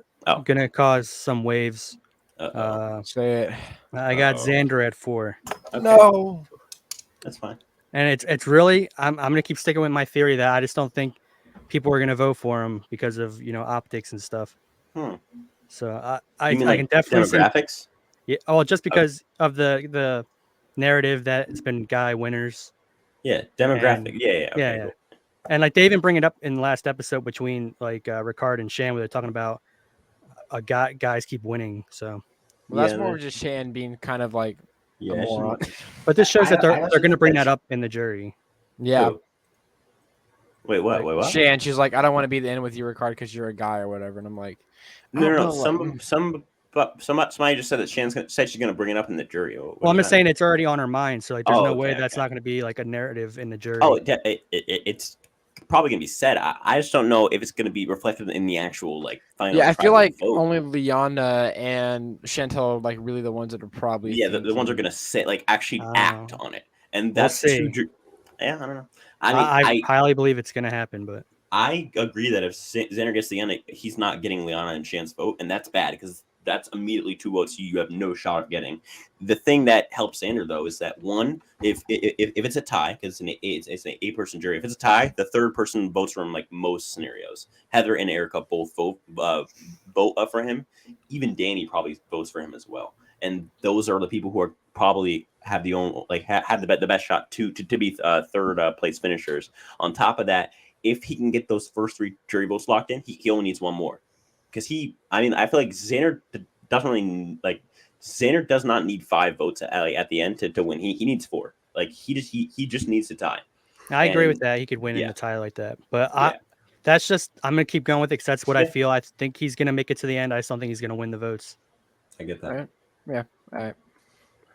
gonna cause some waves. Say it. I got Xander at 4. Okay. No, that's fine. And it's really I'm gonna keep sticking with my theory that I just don't think people are gonna vote for him because of optics and stuff. So I can definitely demographics. Just because of the narrative that it's been guy winners. Yeah, demographic. Cool. And like they even bring it up in the last episode between like Ricard and Shan, where they're talking about guys keep winning. So that's more just Shan being kind of like a moron. But this shows that they're going to bring that up in the jury. Yeah. Wait, what? Shan, she's like, I don't want to be the end with you, Ricard, because you're a guy or whatever. And I'm like, no. Somebody just said that said she's going to bring it up in the jury. Well, I'm just saying it's already on her mind, so like there's no way that's not going to be like a narrative in the jury. Oh, it's probably going to be said. I just don't know if it's going to be reflected in the actual like final. Yeah, I feel like only Liana and Chantel like really the ones that are probably the ones are going to say like actually act on it, and that's I don't know. I highly believe it's going to happen, but I agree that if Xander gets the end, he's not getting Liana and Shan's vote, and that's bad because that's immediately 2 votes you have no shot of getting. The thing that helps Xander though is that one, if it's a tie, because it's an 8-person jury, if it's a tie, the 3rd person votes for him like most scenarios. Heather and Erica both vote for him. Even Danny probably votes for him as well. And those are the people who are probably have the best shot to be third place finishers. On top of that, if he can get those first 3 jury votes locked in, he only needs one more. Because I feel like Xander does not need 5 votes at the end to win. He needs 4. Like he just needs to tie. I agree with that. He could win in a tie like that. But I'm gonna keep going with it because that's what I feel. I think he's gonna make it to the end. I just don't think he's gonna win the votes. I get that. All right. Yeah. All right.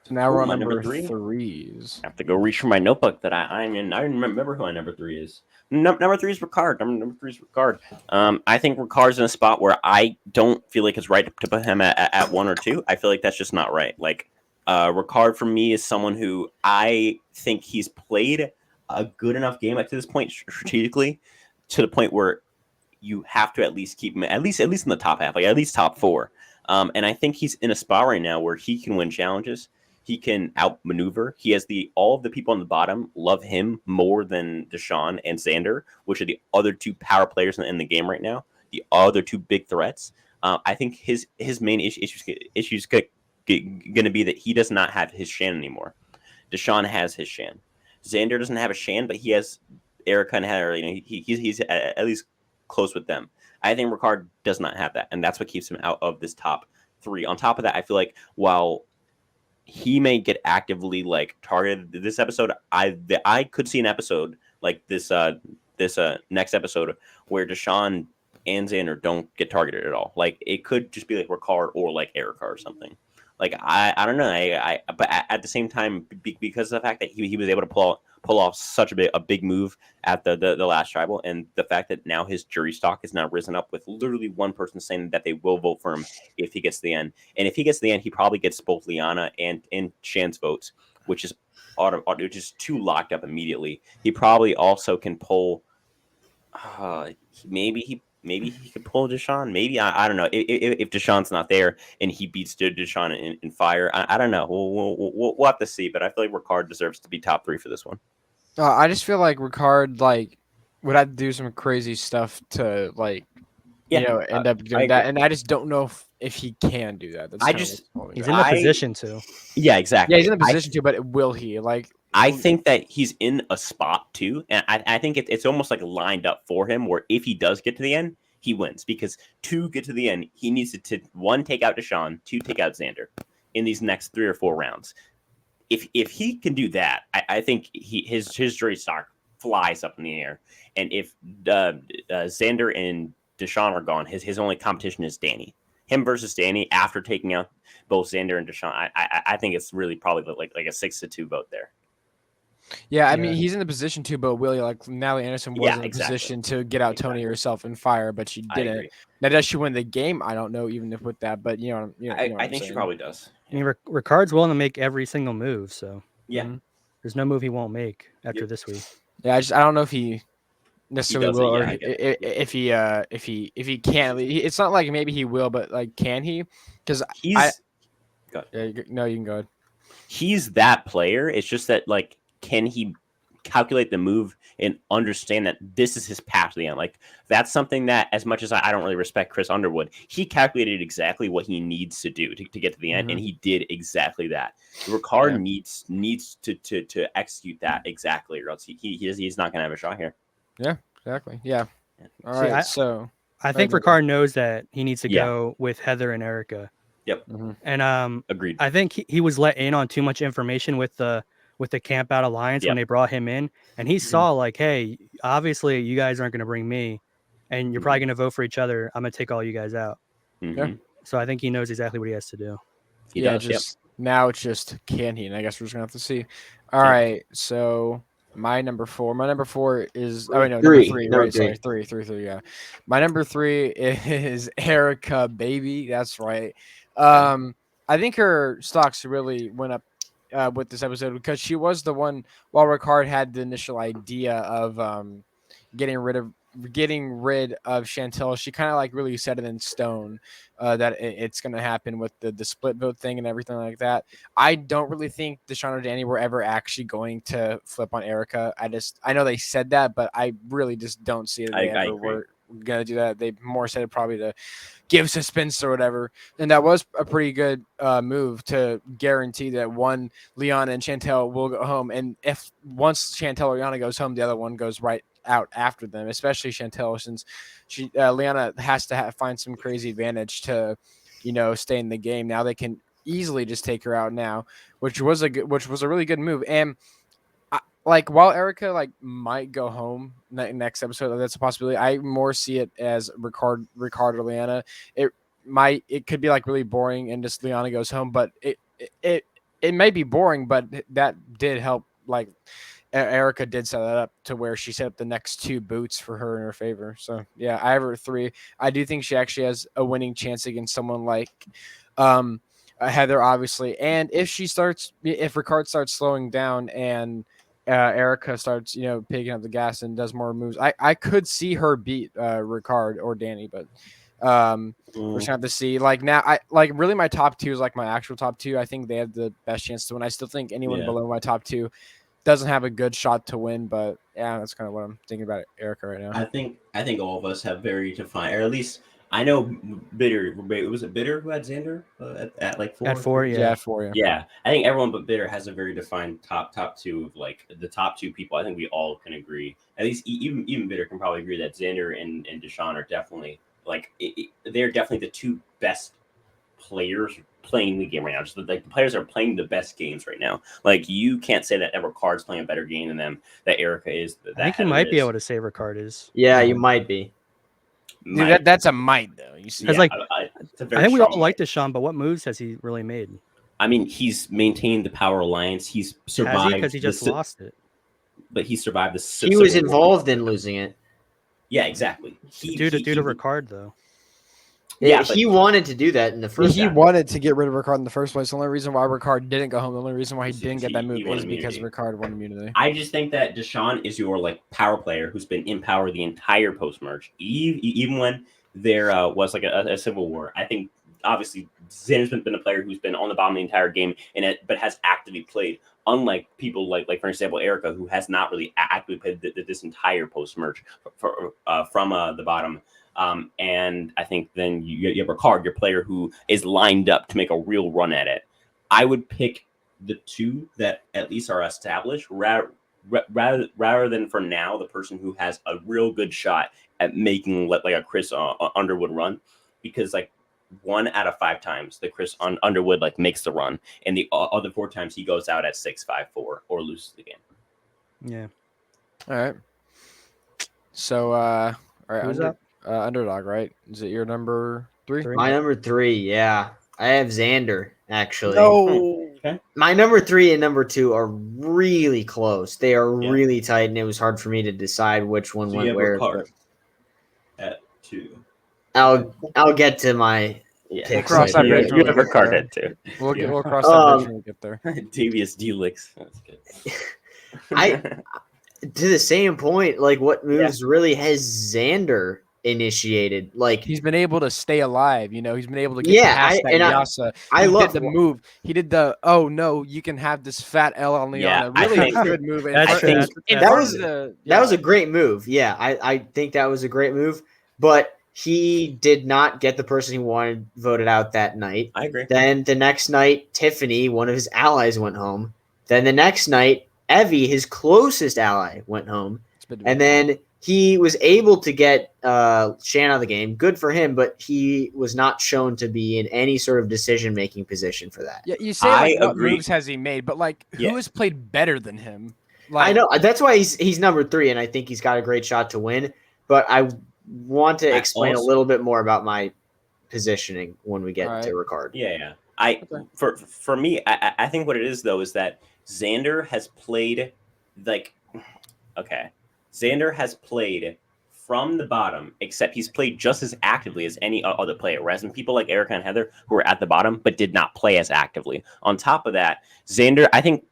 So now we're on number 3s. I have to go reach for my notebook that I'm in. I don't remember who my number 3 is. Number 3 is Ricard. Number 3 is Ricard. I think Ricard's in a spot where I don't feel like it's right to put him at 1 or 2. I feel like that's just not right. Like Ricard for me is someone who I think he's played a good enough game up to this point strategically to the point where you have to at least keep him at least in the top half, like at least top 4. And I think he's in a spot right now where he can win challenges. He can outmaneuver. He has all of the people on the bottom love him more than Deshaun and Xander, which are the other 2 power players in the game right now. The other 2 big threats. I think his main issues going to be that he does not have his Shan anymore. Deshaun has his Shan. Xander doesn't have a Shan, but he has Erica and Heather. He's at least close with them. I think Ricard does not have that, and that's what keeps him out of this top 3. On top of that, I feel like while he may get actively targeted this episode, I could see an episode like this next episode where Deshaun and Xander don't get targeted at all. Like it could just be like Ricard or like Erica or something. Like I don't know. But at the same time, because of the fact that he was able to pull off such a big move at the last tribal, and the fact that now his jury stock is now risen up with literally one person saying that they will vote for him if he gets to the end. And if he gets to the end, he probably gets both Liana and Shan's votes, which is too locked up immediately. He probably also can pull. Maybe he could pull Deshaun. Maybe I don't know if Deshaun's not there and he beats Deshaun in fire. I don't know. We'll have to see. But I feel like Ricard deserves to be top 3 for this one. I just feel like Ricard would have to do some crazy stuff to end up doing that, and I just don't know if he can do that. He's in the position to. Yeah, exactly. Yeah, he's in a position to, but will he? I think that he's in a spot too, and I think it's almost like lined up for him where if he does get to the end, he wins, because to get to the end, he needs to 1, take out Deshaun, 2, take out Xander in these next 3 or 4 rounds. If he can do that, I think his jury stock flies up in the air. And if Xander and Deshaun are gone, his only competition is Danny. Him versus Danny after taking out both Xander and Deshaun. I think it's really probably like a 6-2 vote there. Yeah, I mean, he's in the position to, but Willie, Natalie Anderson was in a position to get out Tony herself in fire, but she didn't. Now, does she win the game? I don't know, even if with that, but I think she probably does. I mean, Ricard's willing to make every single move, so there's no move he won't make after this week. Yeah, I don't know if he necessarily will, or if he can. It's not like maybe he will, but can he? Because he's. No, you can go ahead. He's that player. It's just that can he calculate the move and understand that this is his path to the end? That's something that, as much as I don't really respect Chris Underwood, he calculated exactly what he needs to do to get to the end, and he did exactly that. Ricard needs to execute that exactly, or else he's not going to have a shot here. Yeah, exactly. Yeah. All right. So I think Ricard knows that he needs to go with Heather and Erica. Yep. And agreed. I think he was let in on too much information with the Camp Out Alliance when they brought him in, and he saw hey, obviously you guys aren't going to bring me, and you're probably going to vote for each other. I'm going to take all you guys out. So I think he knows exactly what he has to do. He does. Now it's just can he? And I guess we're just gonna have to see. All right. So my number 4. My number 4 is number 3. Right? Sorry, three. Yeah. My number 3 is Erica Baby. That's right. I think her stocks really went up with this episode because she was the one, while Ricard had the initial idea of getting rid of Chantel, she kind of really set it in stone that it's going to happen with the split vote thing and everything like that. I don't really think Deshaun or Danny were ever actually going to flip on Erica. I know they said that, but I really just don't see it. gonna do that. They more said it probably to give suspense or whatever, and that was a pretty good move to guarantee that one, Liana and Chantel will go home, and if once Chantel or Liana goes home, the other one goes right out after them, especially Chantel, since Liana has to find some crazy advantage to, stay in the game. Now they can easily just take her out now, which was a really good move. And while Erica might go home next episode, that's a possibility. I more see it as Ricard or Liana. It could be really boring and just Liana goes home, but it may be boring, but that did help. Erica did set that up to where she set up the next 2 boots for her in her favor. So yeah, I have her 3. I do think she actually has a winning chance against someone like Heather, obviously. And if Ricard starts slowing down and Erica starts, picking up the gas and does more moves, I could see her beat Ricard or Danny, but we're just gonna have to see. Now, really my top 2 is my actual top 2. I think they have the best chance to win. I still think anyone below my top 2 doesn't have a good shot to win, but yeah, that's kind of what I'm thinking about Erica right now. I think all of us have very defined, or at least I know Bitter. Was it Bitter who had Xander at 4? At 4, yeah. At 4, yeah. Yeah, I think everyone but Bitter has a very defined top 2 of the top 2 people. I think we all can agree. At least even Bitter can probably agree that Xander and Deshaun are definitely they're definitely the 2 best players playing the game right now. Just the players are playing the best games right now. You can't say that Ricard's playing a better game than them. That Erica is. I think you might be able to say Ricard is. Yeah, you might be. Dude, that's a might though. You see, I think we all like Deshaun, but what moves has he really made? I mean, he's maintained the Power Alliance. He's survived because he just lost it. But he survived the. He was involved in losing it. Yeah, exactly. Due to Ricard though. Yeah, he wanted to do that in the first. He wanted to get rid of Ricard in the first place. The only reason why Ricard didn't go home, the only reason why he didn't get that move is because Ricard won immunity. I just think that Deshaun is your power player who's been in power the entire post merge, even when there was a civil war. I think obviously Xander's been a player who's been on the bottom the entire game but has actively played. Unlike people like for example Erica, who has not really actively played this entire post merge from the bottom. And I think then you have Ricard, your player who is lined up to make a real run at it. I would pick the 2 that at least are established rather than for now the person who has a real good shot at making a Chris Underwood run, because 1 out of 5 times the Chris Underwood makes the run, and the other 4 times he goes out at 6-5-4 or loses the game. Yeah. All right. So all right, who's up? Underdog, right? Is it your number 3? My number 3, yeah. I have Xander, actually. No. Okay. My number 3 and number 2 are really close. They are really tight, and it was hard for me to decide which one went where. At 2. I'll get to my picks. We'll cross that bridge when we get Ricard there. at 2. We'll cross that bridge when we get there. Devious Delix. That's good. To the same point, what moves really has Xander initiated? He's been able to stay alive. He's been able to get past that Yasa. I love the move. He did the you can have this fat L on Liana. Really good move. That was a great move. Yeah, I think that was a great move. But he did not get the person he wanted voted out that night. I agree. Then the next night, Tiffany, one of his allies, went home. Then the next night, Evie, his closest ally, went home. And then he was able to get Shan out of the game. Good for him, but he was not shown to be in any sort of decision-making position for that. Yeah, you say what moves has he made, but who has played better than him? I know. That's why he's number 3, and I think he's got a great shot to win. But I want to explain a little bit more about my positioning when we get to Ricard. Yeah. For me, I think what it is though is that Xander has played Xander has played from the bottom, except he's played just as actively as any other player. Whereas in people like Erica and Heather who were at the bottom but did not play as actively. On top of that, Xander, I think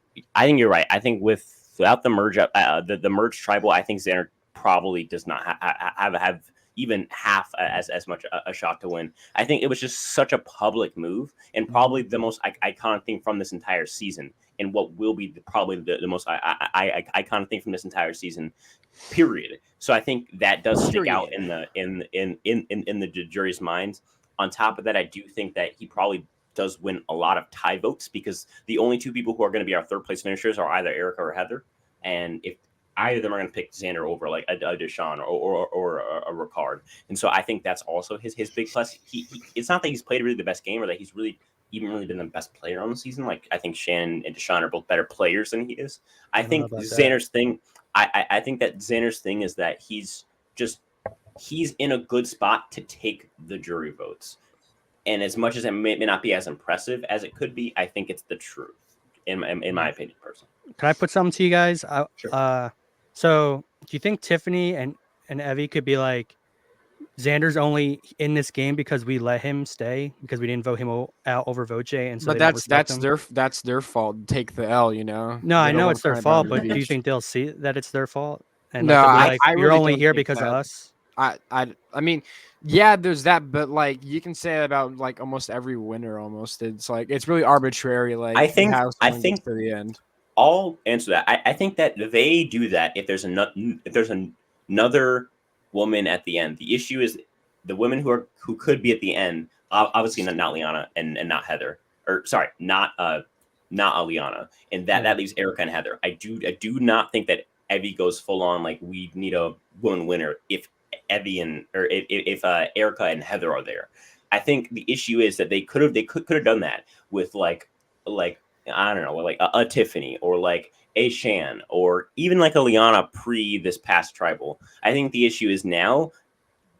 you're right. I think without the merge up, the merge tribal, I think Xander probably does not have even half as much a shot to win. I think it was just such a public move and probably the most iconic thing from this entire season. and what will be probably the most iconic thing from this entire season, period. So I think that does stick out in the jury's minds. On top of that, I do think that he probably does win a lot of tie votes because the only two people who are going to be our third place finishers are either Erica or Heather. And if either of them are going to pick Xander over like a Deshaun or a Ricard. And so I think that's also his big plus. He it's not that he's played really the best game or that he's really been the best player on the season. Like I think Shannon and Deshaun are both better players than he is. I think Xander's thing, I think that Xander's thing is that he's in a good spot to take the jury votes. And as much as it may not be as impressive as it could be, I think it's the truth, in my opinion, personally. Can I put something to you guys? Sure. So do you think Tiffany and Evie could be like, Xander's only in this game because we let him stay because we didn't vote him out over Voce, and so but that's their fault. Take the L, you know. No, I know it's their fault, but do you think they'll see that it's their fault? And no, like, I you're really only don't here think because of that. us. I mean, yeah, there's that, but like you can say that about like almost every winner. Almost, it's like it's really arbitrary. Like I think gets to the end. I'll answer that. I think that they do that if there's another woman at the end. The issue is the women who could be at the end. Obviously not Liana and not Heather, or sorry, not Liana, and that leaves Erica and Heather. I do not think that Evie goes full on like we need a woman winner if Evie if Erica and Heather are there. I think the issue is that they could have done that with like I don't know, like a Tiffany or like a Shan or even like a Liana pre this past tribal. I think the issue is now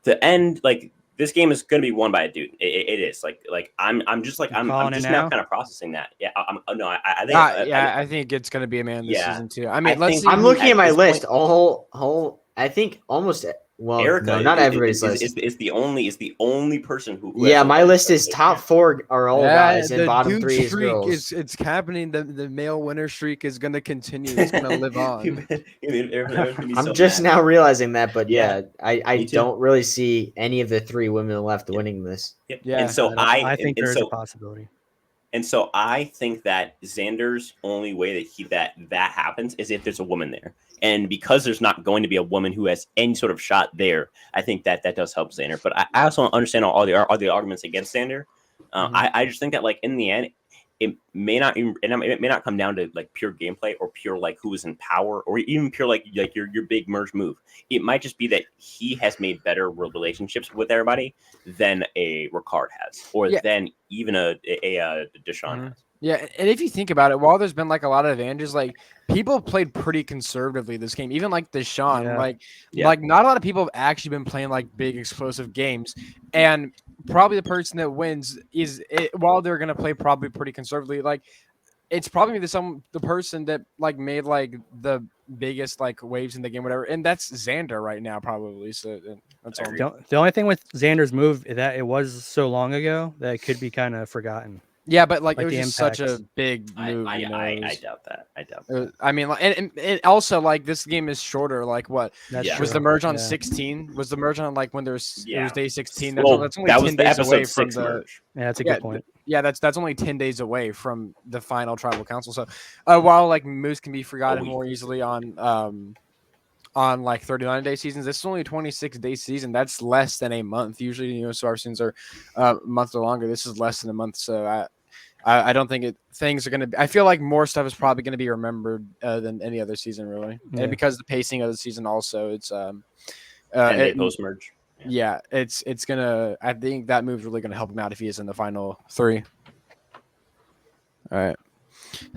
the end. Like this game is going to be won by a dude. It is like I'm just now kind of processing that. Yeah, I think it's going to be a man this season too. I mean, let's see. I'm looking at my list. I think almost. Well, Erica, no, not everybody's list. Is the only person who yeah, my list is top 4 are all guys and bottom 3 is streak girls. It's happening. The male winner streak is going to continue. It's going to live on. I'm just now realizing that, but I don't really see any of the 3 women left winning this. Yeah, and so I think there's a possibility. And so I think that Xander's only way that happens is if there's a woman there. And because there's not going to be a woman who has any sort of shot there, I think that does help Xander. But I also understand all the arguments against Xander. I just think that like in the end, it may not come down to like pure gameplay or pure like who is in power or even pure like your big merge move. It might just be that he has made better relationships with everybody than a Ricard has, or than even a Deshaun has. Yeah, and if you think about it, while there's been like a lot of advantages, like people played pretty conservatively this game. Even like Deshaun, like not a lot of people have actually been playing like big explosive games, and probably the person that wins while they're gonna play probably pretty conservatively. Like it's probably the person that like made like the biggest like waves in the game, whatever, and that's Xander right now probably. So that's all. The only thing with Xander's move is that it was so long ago that it could be kind of forgotten. Yeah, but like it was just such a big move. I doubt that. I mean, and also like this game is shorter. Like what was the merge on 16? Was the merge on like when it was day 16? That's only 10 days away from the merge. Yeah, that's a good point. Yeah, that's only 10 days away from the final tribal council. So while like moves can be forgotten more easily on like 39-day seasons, this is only a 26-day season. That's less than a month. Usually, Survivor seasons are a month or longer. This is less than a month. So I don't think things are going to be. I feel like more stuff is probably going to be remembered than any other season, really. Yeah. And because the pacing of the season also, it's post merge. Yeah, it's gonna. I think that move's really gonna help him out if he is in the final 3. All right.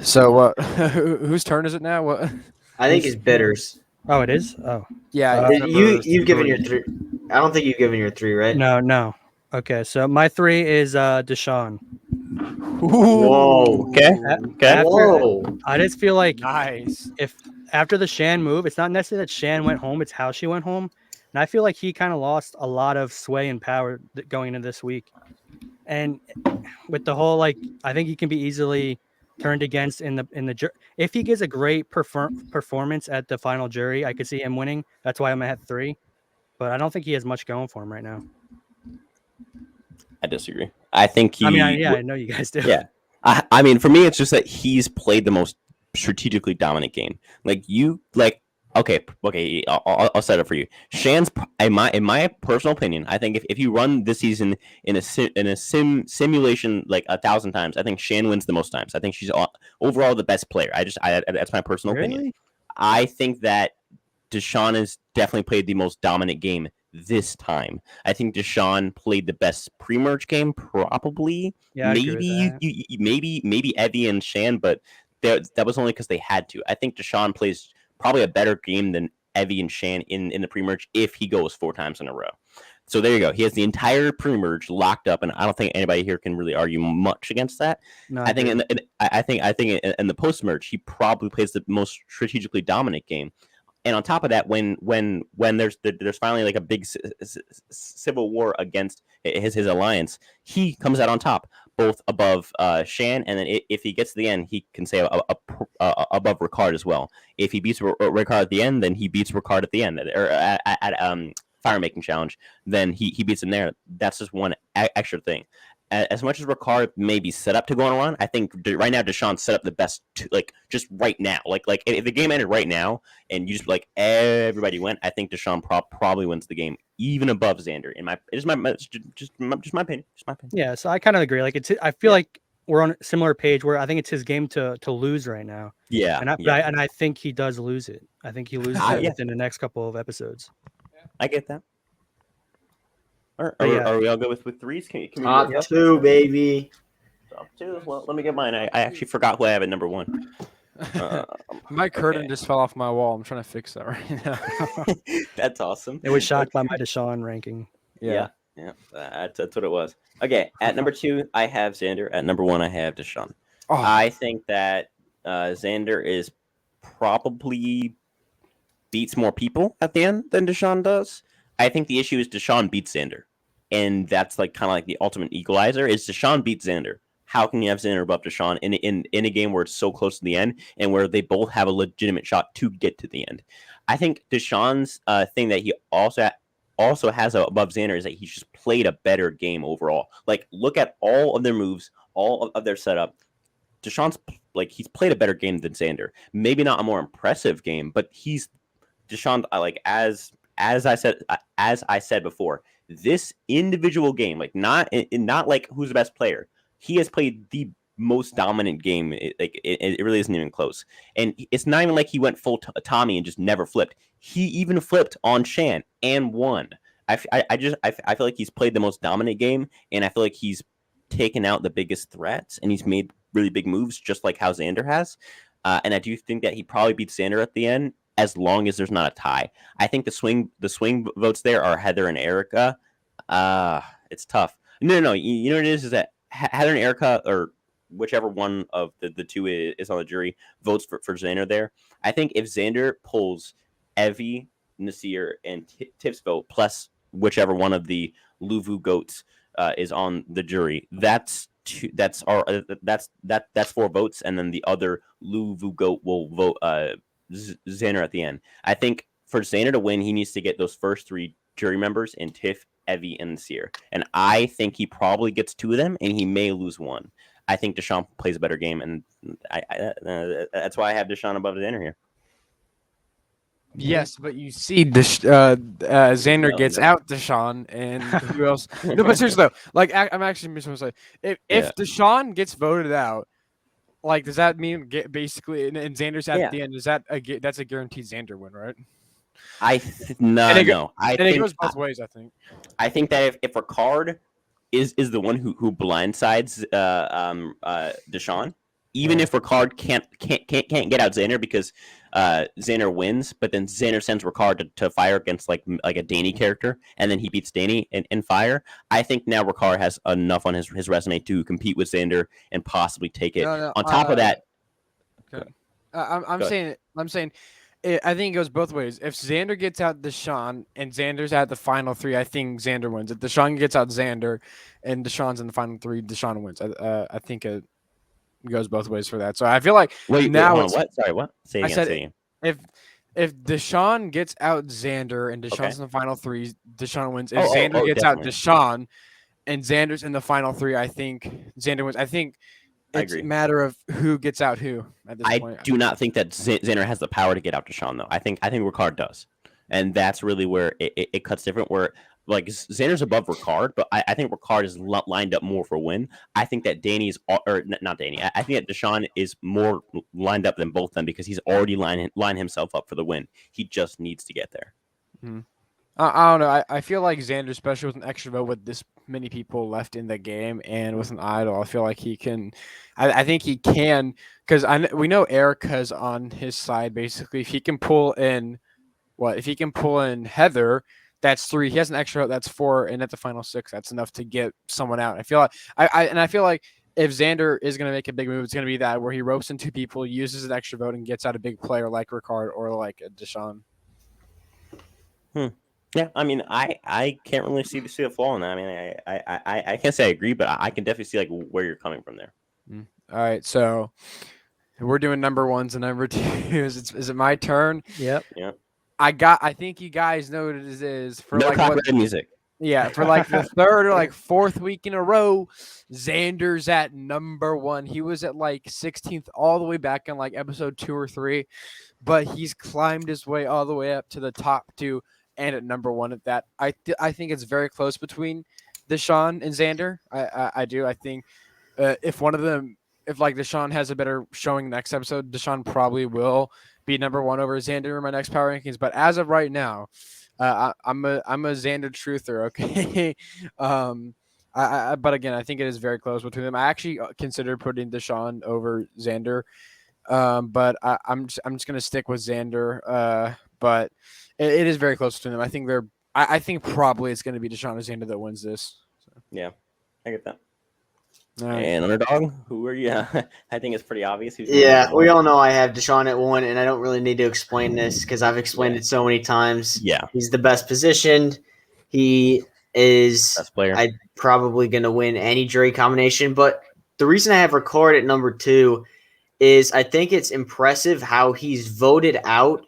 So whose turn is it now? What? I think it's Bitters. Oh, it is. Oh, yeah. You've given your 3. I don't think you've given your 3, right? No. Okay, so my 3 is Deshaun. Whoa. Okay. Whoa. I just feel like nice. If after the Shan move, it's not necessarily that Shan went home; it's how she went home. And I feel like he kind of lost a lot of sway and power going into this week. And with the whole I think he can be easily turned against in the if he gives a great performance at the final jury, I could see him winning. That's why I'm at 3. But I don't think he has much going for him right now. I disagree. I think he. I know you guys do. Yeah. I mean, for me, it's just that he's played the most strategically dominant game. Okay, I'll set it for you. Shan's, in my personal opinion, I think if you run this season in a simulation like 1,000 times, I think Shan wins the most times. I think she's overall the best player. That's my personal opinion. I think that Deshaun has definitely played the most dominant game this time. I think Deshaun played the best pre-merge game, probably. Yeah, maybe maybe Evie and Shan, but that was only because they had to. I think Deshaun plays probably a better game than Evie and Shan in the pre-merge if he goes 4 times in a row. So there you go. He has the entire pre-merge locked up, and I don't think anybody here can really argue much against that. No, I think in the post-merge, he probably plays the most strategically dominant game. And on top of that, when there's finally like a big civil war against his alliance, he comes out on top, both above Shan, and then if he gets to the end, he can say above Ricard as well. If he beats Ricard at the end, then he beats Ricard at the end, or at fire making challenge, then he beats him there. That's just one extra thing. As much as Ricard may be set up to go on a run, I think right now Deshaun set up the best just right now. Like if the game ended right now and you just everybody went, I think Deshaun probably wins the game even above Xander. Just my opinion. Yeah, so I kind of agree. I feel like we're on a similar page where I think it's his game to lose right now. Yeah, and I think he does lose it. I think he loses it within the next couple of episodes. I get that. Are we all good with threes? Can we top 2, baby? Top 2. Well, let me get mine. I actually forgot who I have at number 1. My curtain just fell off my wall. I'm trying to fix that right now. That's awesome. It was shocked by my Deshaun ranking. Yeah. That's what it was. Okay, at number 2, I have Xander. At number 1, I have Deshaun. Oh. I think that Xander is probably beats more people at the end than Deshaun does. I think the issue is Deshaun beats Xander. And that's kind of the ultimate equalizer is Deshaun beats Xander. How can you have Xander above Deshaun in a game where it's so close to the end and where they both have a legitimate shot to get to the end? I think Deshaun's thing that he also has above Xander is that he's just played a better game overall. Look at all of their moves, all of their setup. Deshaun's he's played a better game than Xander. Maybe not a more impressive game, but Deshaun as I said before, this individual game, not who's the best player, he has played the most dominant game. It really isn't even close. And it's not even like he went full Tommy and just never flipped. He even flipped on Shan and won. I feel like he's played the most dominant game, and I feel like he's taken out the biggest threats, and he's made really big moves, just like how Xander has. And I do think that he probably beats Xander at the end, as long as there's not a tie. I think the swing votes there are Heather and Erica. It's tough. No. You know what it is that Heather and Erica, or whichever one of the two is on the jury, votes for Xander there. I think if Xander pulls Evie, Nasir, and Tips vote, plus whichever one of the Luvu goats is on the jury, that's 4 votes, and then the other Luvu goat will vote Xander at the end. I think for Xander to win, he needs to get those first 3 jury members in Tiff, Evie, and Nasir. And I think he probably gets 2 of them, and he may lose 1. I think Deshaun plays a better game, and that's why I have Deshaun above Xander here. Yes, but you see, Xander gets out Deshaun, and who else? No, but seriously though, I'm actually going to say, if Deshaun gets voted out, does that mean basically, and Xander's at the end? Is that's a guaranteed Xander win, right? No. I think it goes both ways. I think that if Ricard is the one who blindsides Deshaun, even if Ricard can't get out Xander because Xander wins, but then Xander sends Ricard to fire against like a Danny character, and then he beats Danny in fire. I think now Ricard has enough on his resume to compete with Xander and possibly take it. On top of that, okay. I'm saying. I think it goes both ways. If Xander gets out Deshaun and Xander's at the final 3, I think Xander wins. If Deshaun gets out Xander and Deshaun's in the final 3, Deshaun wins. I think it goes both ways for that. So I feel like what? Sorry, what? Say it again. If Deshaun gets out Xander and Deshaun's in the final 3, Deshaun wins. If Xander gets out Deshaun and Xander's in the final 3, I think Xander wins. I think it's a agree. matter of who gets out who at this point. I do not think that Xander has the power to get out Deshaun, though. I think Ricard does, and that's really where it cuts different. Where like Xander's above Ricard, but I think Ricard is lined up more for a win. I think that Danny's or not Danny. I think that Deshaun is more lined up than both of them because he's already lined himself up for the win. He just needs to get there. Mm-hmm. I don't know. I feel like Xander, especially with an extra vote with this many people left in the game and with an idol, I feel like he can. I think he can because we know Erica's on his side. Basically, if he can pull in, if he can pull in Heather, that's 3. He has an extra vote, that's 4, and at the final 6, that's enough to get someone out. I feel like I feel like if Xander is going to make a big move, it's going to be that where he ropes in 2 people, uses an extra vote, and gets out a big player like Ricard or like Deshaun. Yeah, I mean, I can't really see the flaw in that. I mean, I can't say I agree, but I can definitely see like where you're coming from there. All right, so we're doing number 1s and number 2s. Is it my turn? Yep. I think you guys know what it is for No like copyrighted music. Yeah, for like the 3rd or like 4th week in a row, Xander's at number 1. He was at like 16th all the way back in like episode 2 or 3, but he's climbed his way all the way up to the top 2 and at number 1 at that. I think it's very close between Deshaun and Xander. I do. I think if one of them, if like Deshaun has a better showing next episode, Deshaun probably will be number 1 over Xander in my next power rankings. But as of right now, I'm a Xander truther. Okay. But again, I think it is very close between them. I actually considered putting Deshaun over Xander. But I'm just gonna stick with Xander. But it is very close between them. I think I think probably it's gonna be Deshaun or Xander that wins this. So. Yeah, I get that. Right. And underdog, who are you? I think it's pretty obvious. Yeah, we all know I have Deshaun at 1, and I don't really need to explain this because I've explained it so many times. Yeah, he's the best positioned. He is best player. I'm probably going to win any jury combination, but the reason I have Ricard at number 2 is I think it's impressive how he's voted out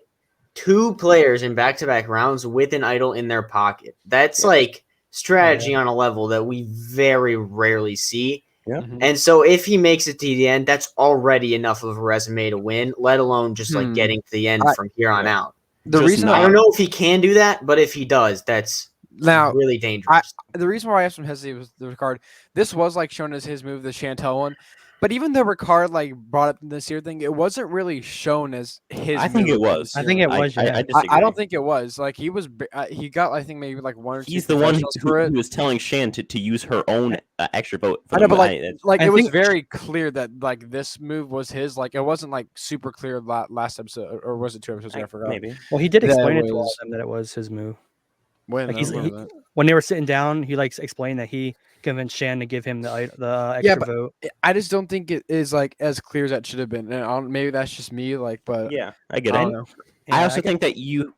2 players in back-to-back rounds with an idol in their pocket. That's like strategy on a level that we very rarely see. Yeah. And so if he makes it to the end, that's already enough of a resume to win, let alone just like getting to the end from here on out. The reason I don't know if he can do that, but if he does, that's really dangerous. The reason why I have some hesitancy with the Ricard, this was like shown as his move, the Chantel one. But even though Ricard like brought up this year thing, it wasn't really shown as his. I think it was. I think it was. I don't think it was. Like he was. He got. I think maybe like 1 or 2. He's the one who was telling Shan to use her own extra vote. I know, but it was very clear that like this move was his. Like it wasn't like super clear last episode, or was it 2 episodes ago? I forgot. Maybe. Well, he did explain it to all of them that it was his move. When when they were sitting down, he like explained that he convinced Shan to give him the extra vote. I just don't think it is like as clear as that should have been. And maybe that's just me, like, but yeah, I get it. I also think that you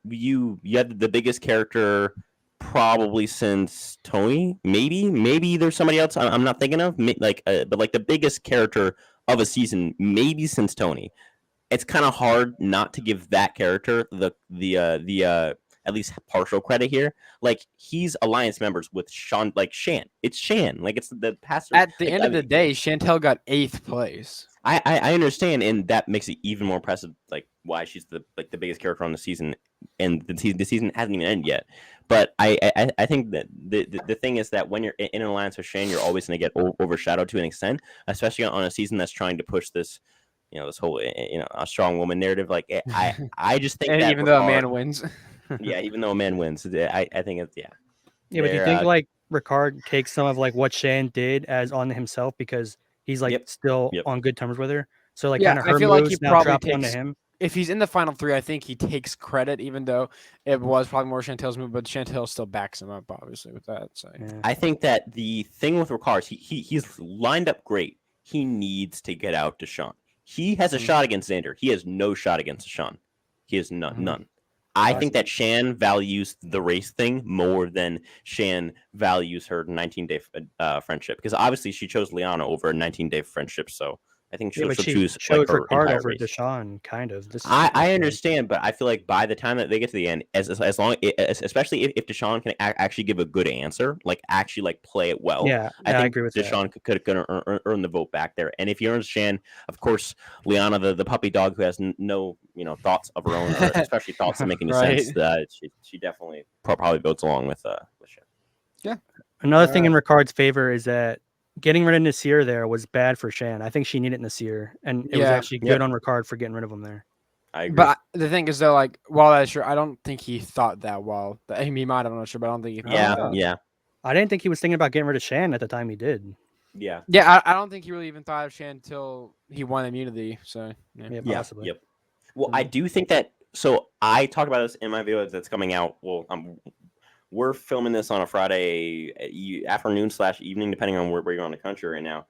had the biggest character probably since Tony. Maybe there's somebody else I'm not thinking of. But like the biggest character of a season, maybe since Tony. It's kind of hard not to give that character the at least partial credit here. Like he's alliance members with Shan. It's Shan. Like it's the pastor. At the end of the day, Chantel got 8th place. I understand, and that makes it even more impressive. Like why she's the biggest character on the season, and the season hasn't even ended yet. But I think that the thing is that when you're in an alliance with Shan, you're always going to get overshadowed to an extent, especially on a season that's trying to push this. This whole a strong woman narrative. Like I just think and that even though a man wins. Yeah, even though a man wins, I think it's Yeah, but do you think like Ricard takes some of like what Shan did as on himself because he's like still on good terms with her? So like kind of her moves now drop onto him. If he's in the final 3, I think he takes credit, even though it was probably more Chantel's move, but Chantel still backs him up, obviously, with that. So I think that the thing with Ricard, he's lined up great. He needs to get out Deshaun. He has a shot against Xander. He has no shot against Deshaun. He has none. I think that Shan values the race thing more than Shan values her 19-day friendship, because obviously she chose Liana over a 19-day friendship. So I think Yeah, she'll but she choose chose like her Ricard entire over race. Deshaun, kind of. I understand, but I feel like by the time that they get to the end, as long especially if Deshaun can actually give a good answer, like actually like play it well, Yeah, I I think agree with Deshaun could earn the vote back there. And if he earns Shan, of course, Liana, the puppy dog who has no thoughts of her own, or especially thoughts that make any Right. sense, she definitely Probably votes along with Shan. Yeah. Another thing in Ricard's favor is that getting rid of Nasir there was bad for Shan. I think she needed Nasir, and it was Yeah. actually good on Ricard for getting rid of him there. I agree. But the thing is, though, like, while that's true, I don't think he thought that well. He might have, I'm not sure, but I don't think he thought that. Yeah. I didn't think he was thinking about getting rid of Shan at the time he did. Yeah. Yeah, I don't think he really even thought of Shan until he won immunity. So Yeah, possibly. Yep. Well, I do think that. So I talked about this in my video that's coming out. Well, we're filming this on a Friday afternoon/evening, depending on where you're on the country right now.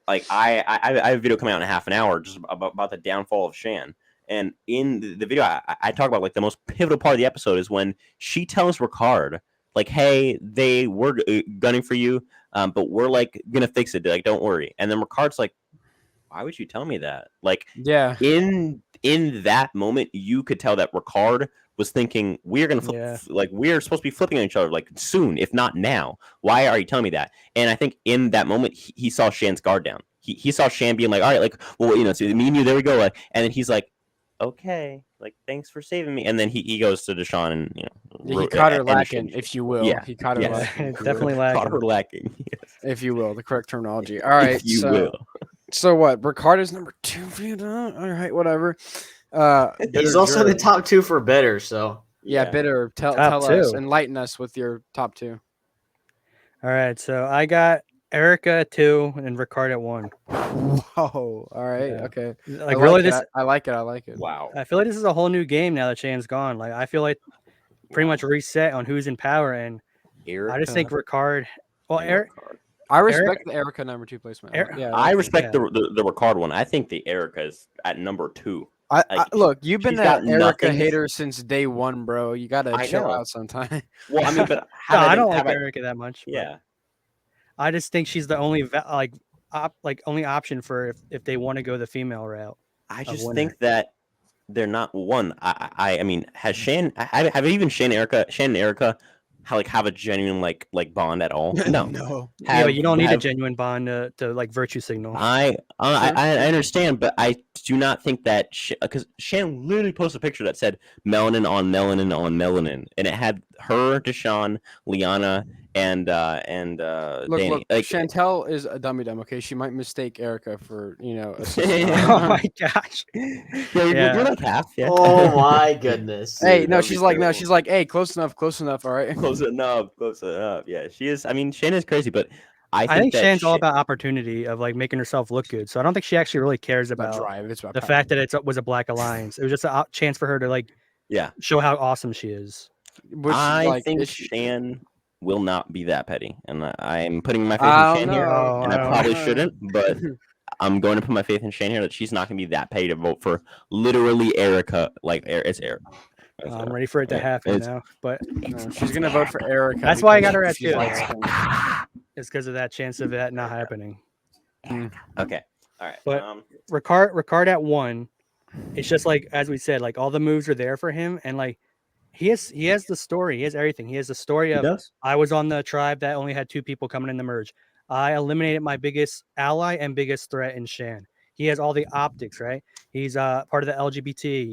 I have a video coming out in half an hour just about the downfall of Shan. And in the video, I talk about like the most pivotal part of the episode is when she tells Ricard, like, hey, they were gunning for you, but we're like gonna fix it. Like, don't worry. And then Ricard's like, why would you tell me that? Like, yeah, in that moment, you could tell that Ricard was thinking, we're gonna we're supposed to be flipping on each other like soon, if not now. Why are you telling me that? And I think in that moment, he saw Shan's guard down. He saw Shan being like, all right, like, well, so me and you, there we go. And then he's like, okay, like, thanks for saving me. And then he goes to Deshaun and he caught her lacking, if you will. Yeah, He caught her lacking. Definitely caught lacking. her lacking, if you will, the correct terminology. All right, if you will. So what? Ricard is number 2 for you. All right, whatever. He's also the top 2 for better. So yeah, bitter. Tell us, enlighten us with your top 2. All right, so I got Erica at 2 and Ricard at 1. Whoa! All right, okay. Like, really, I like it. Wow. I feel like this is a whole new game now that Shan's gone. Like, I feel like pretty much reset on who's in power, and Erica, I just think Ricard. Well, I respect the Erica number 2 placement. I respect the Ricard one. I think the Erica is at number 2. Look, you've been an Erica nothing. hater since day 1, bro. You gotta chill out sometime. Well, I mean, but I don't like Erica that much. Yeah, I just think she's the only only option for if they want to go the female route. I just think that they're not one. I mean, have even Shan and Erica have a genuine like bond at all? No. Yeah, but you don't need a genuine bond to like virtue signal. I understand, but I do not think that because Shan literally posted a picture that said melanin on melanin on melanin, and it had her, Deshaun, Liana, and Danny. Look, Chantel is a dummy dumb. Okay, she might mistake Erica for oh my gosh. You're like half. Yeah. Oh my goodness. Hey, no, she's like, hey, close enough. All right. Close enough. Yeah, she is. I mean, Shan is crazy, but I think Shan's all about opportunity of like making herself look good. So I don't think she actually really cares about drive. It's about the fact that it was a Black Alliance. It was just a chance for her to show how awesome she is. I think Shan will not be that petty, and I'm putting my faith in Shan here, and I probably shouldn't, but I'm going to put my faith in Shan here that she's not going to be that petty to vote for literally Erica. Like, it's Erica. I'm ready for it to happen now, but she's going to vote for Erica. That's why I got her at 2. It's because of that chance of that not happening. Okay, all right. But Ricard at 1. It's just like, as we said, like, all the moves are there for him, and like he has the story. He has everything. He has the story of I was on the tribe that only had 2 people coming in the merge. I eliminated my biggest ally and biggest threat in Shan. He has all the optics, right? He's part of the LGBT.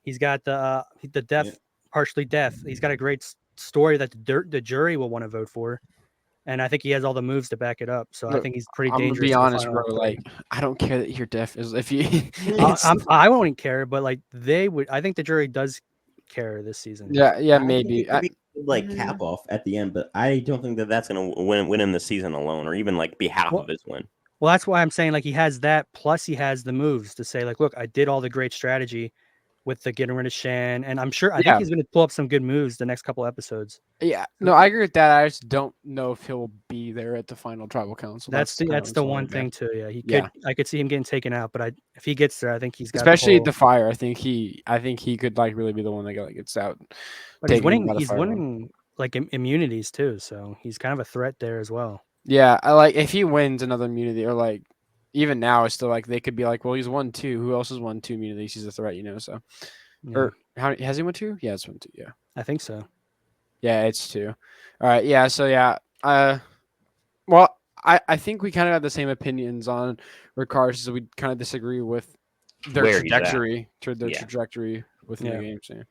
He's got the deaf, partially deaf. He's got a great story that the jury will want to vote for. And I think he has all the moves to back it up. So I think he's pretty dangerous. To be honest, bro. Like, I don't care that you're deaf. If you, I won't care, but like they would. I think the jury does care this season. Yeah, maybe. Like cap off at the end, but I don't think that's gonna win him the season alone, or even like be half of his win. Well, that's why I'm saying like he has that, plus he has the moves to say like, look, I did all the great strategy with the getting rid of Shan, and I think he's going to pull up some good moves the next couple episodes. Yeah, no, I agree with that. I just don't know if he'll be there at the final tribal council. That's the one thing too. Yeah, he could. I could see him getting taken out, but if he gets there, I think he's got especially the fire. I think he could like really be the one that gets out. But he's winning like immunities too, so he's kind of a threat there as well. Yeah, I like if he wins another immunity or like. even now, it's still like they could be like, well, he's won 2. Who else has won 2 immunities? He's a threat, So, or how has he won 2? Yeah, it's won 2. Yeah, I think so. Yeah, it's 2. All right. Yeah. So yeah. Well, I think we kind of have the same opinions on Ricard, so we kind of disagree with their Where he's at. trajectory within the game. So.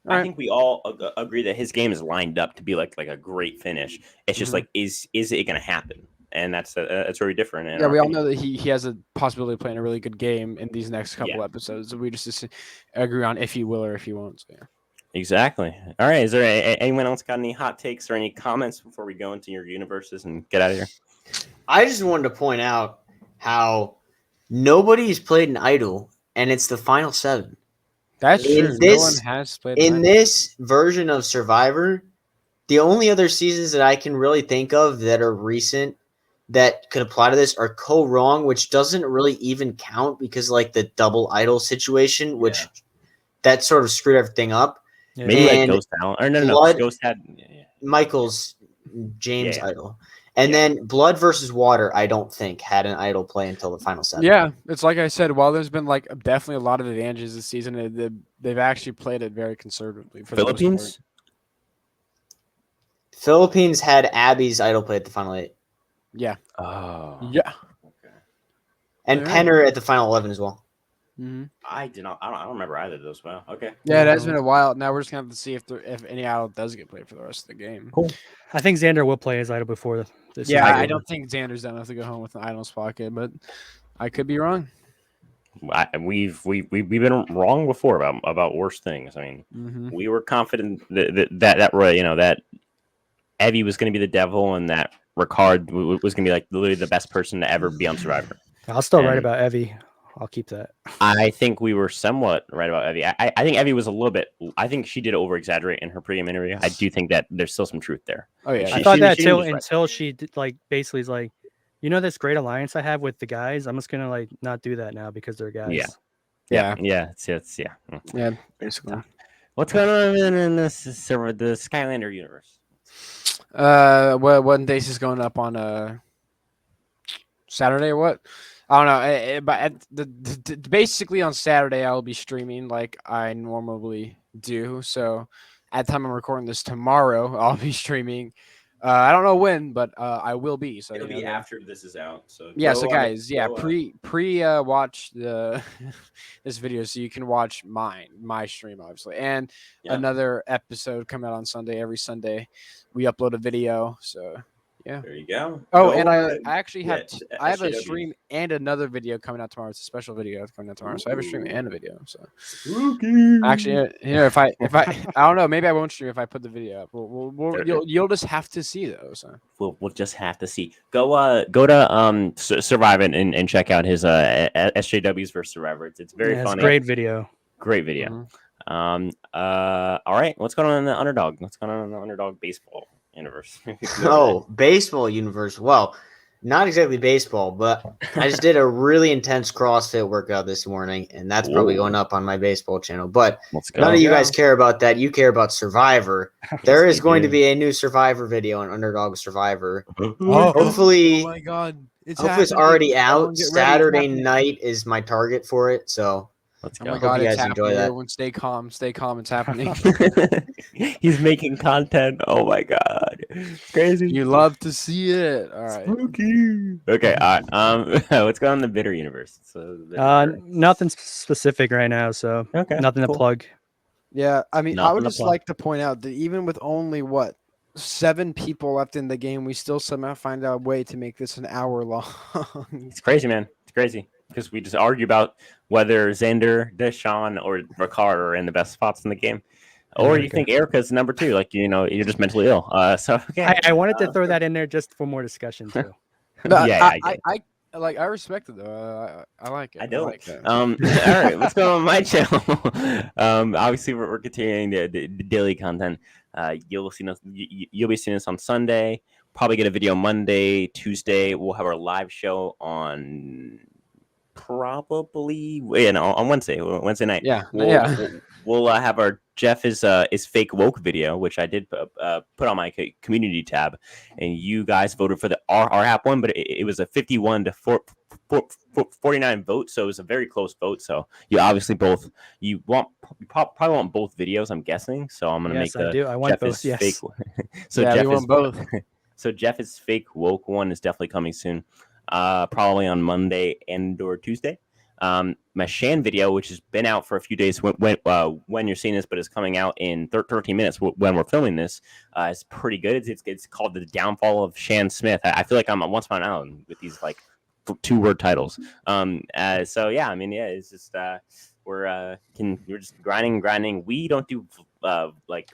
I think we all agree that his game is lined up to be like a great finish. It's just like, is it going to happen? And that's very different. Yeah, we all know that he has a possibility of playing a really good game in these next couple episodes. We just agree on if he will or if he won't. So, yeah. Exactly. All right. Is there anyone else got any hot takes or any comments before we go into your universes and get out of here? I just wanted to point out how nobody's played an idol, and it's the final 7. That's true. No one has played in this version of Survivor. The only other seasons that I can really think of that are recent that could apply to this are Co Wrong, which doesn't really even count because like the double idol situation, which that sort of screwed everything up. Yeah. Maybe like Ghost Talent. Or no. Ghost had Michael's James idol. And then Blood versus Water, I don't think, had an idol play until the final 7. Yeah, it's like I said, while there's been like definitely a lot of advantages this season, they've actually played it very conservatively. For Philippines? Philippines had Abby's idol play at the final 8. Yeah. Oh. Yeah. Okay. And Penner at the final 11 as well. Mm-hmm. I don't remember either of those. Well, okay. Yeah, it has been a while. Now we're just gonna have to see if any idol does get played for the rest of the game. Cool. I think Xander will play his idol before this. Yeah, I don't think Xander's done enough to go home with an idol in his pocket, but I could be wrong. We've been wrong before about worse things. I mean, we were confident that Evie was going to be the devil and that Ricard was going to be like literally the best person to ever be on Survivor. I'll still write about Evie. I'll keep that. I think we were somewhat right about Evie. I think Evie was a little bit. I think she did over exaggerate in her pregame interview. I do think that there's still some truth there. Oh yeah, I thought that too until she did, like basically is like, this great alliance I have with the guys. I'm just gonna like not do that now because they're guys. Yeah. Basically. What's going on in the Skylander universe? When Dace is going up on Saturday or what? I don't know, but basically on Saturday I'll be streaming like I normally do. So at the time I'm recording this tomorrow, I'll be streaming. I don't know when, but I will be. So it'll be after this is out. So yeah, so guys, watch the this video so you can watch my stream obviously, and another episode come out on Sunday. Every Sunday we upload a video. So. Yeah. There you go. Oh, and I actually have I have a stream and another video coming out tomorrow. It's a special video coming out tomorrow. So I have a stream and a video. So actually, if I don't know, maybe I won't stream if I put the video up. You'll just have to see though. So we'll just have to see. Go to Survive and check out his SJWs versus Survivor. It's very funny. It's a great video. Great video. All right, what's going on in the Underdog? What's going on in the Underdog baseball universe? Baseball universe. Well, not exactly baseball, but I just did a really intense CrossFit workout this morning, and that's probably going up on my baseball channel. But none of you guys care about that. You care about Survivor. There is going to be a new Survivor video on Underdog Survivor. Hopefully, oh my God, it's already out. Saturday night is my target for it. So. Let's go. Oh my God, you guys enjoy that. Everyone stay calm. It's happening. He's making content. Oh my God. It's crazy. You love to see it. All right. Spooky. Okay. All right. What's going on in the Bitter universe? Nothing specific right now, so nothing to plug. Yeah, I mean, I would just like to point out that even with only 7 people left in the game, we still somehow find a way to make this an hour long. It's crazy, man. It's crazy. Because we just argue about whether Xander, Deshaun, or Ricard are in the best spots in the game. Or you think Erica's number 2, like, you're just mentally ill. I wanted to throw that in there just for more discussion, too. I respect it, though. I like it. I don't. Like it. All right, what's going on my channel? Obviously, we're continuing the daily content. You'll be seeing us on Sunday. Probably get a video Monday, Tuesday. We'll have our live show on... probably on Wednesday night. We'll have our Jeff is fake woke video, which I did put on my community tab, and you guys voted for the our app one, but it was a 51 to 49 votes, so it was a very close vote. So you obviously probably want both videos, I'm guessing. So I'm gonna Yes, make I do. I want Jeff both. is Yes. fake. So Yeah, we Jeff want is both. So Jeff is fake woke one is definitely coming soon. Probably on Monday and or Tuesday. My Shan video, which has been out for a few days when you're seeing this, but it's coming out in 13 minutes when we're filming this, is pretty good. It's called The Downfall of Shan Smith. I feel like I'm once upon an island with these like 2-word titles. So yeah, I mean, yeah, it's just we're just grinding. We don't do like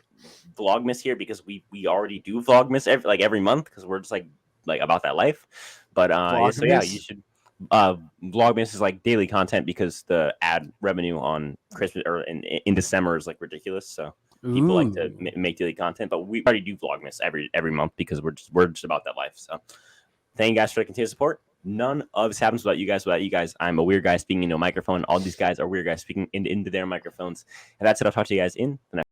Vlogmas here because we already do Vlogmas every month because we're just like about that life. But so yeah, you should. Vlogmas is like daily content because the ad revenue on Christmas or in December is like ridiculous. So people like to make daily content, but we already do Vlogmas every month because we're just about that life. So thank you guys for the continued support. None of this happens without you guys. Without you guys, I'm a weird guy speaking into a microphone. All these guys are weird guys speaking into their microphones. And that's it. I'll talk to you guys in the next.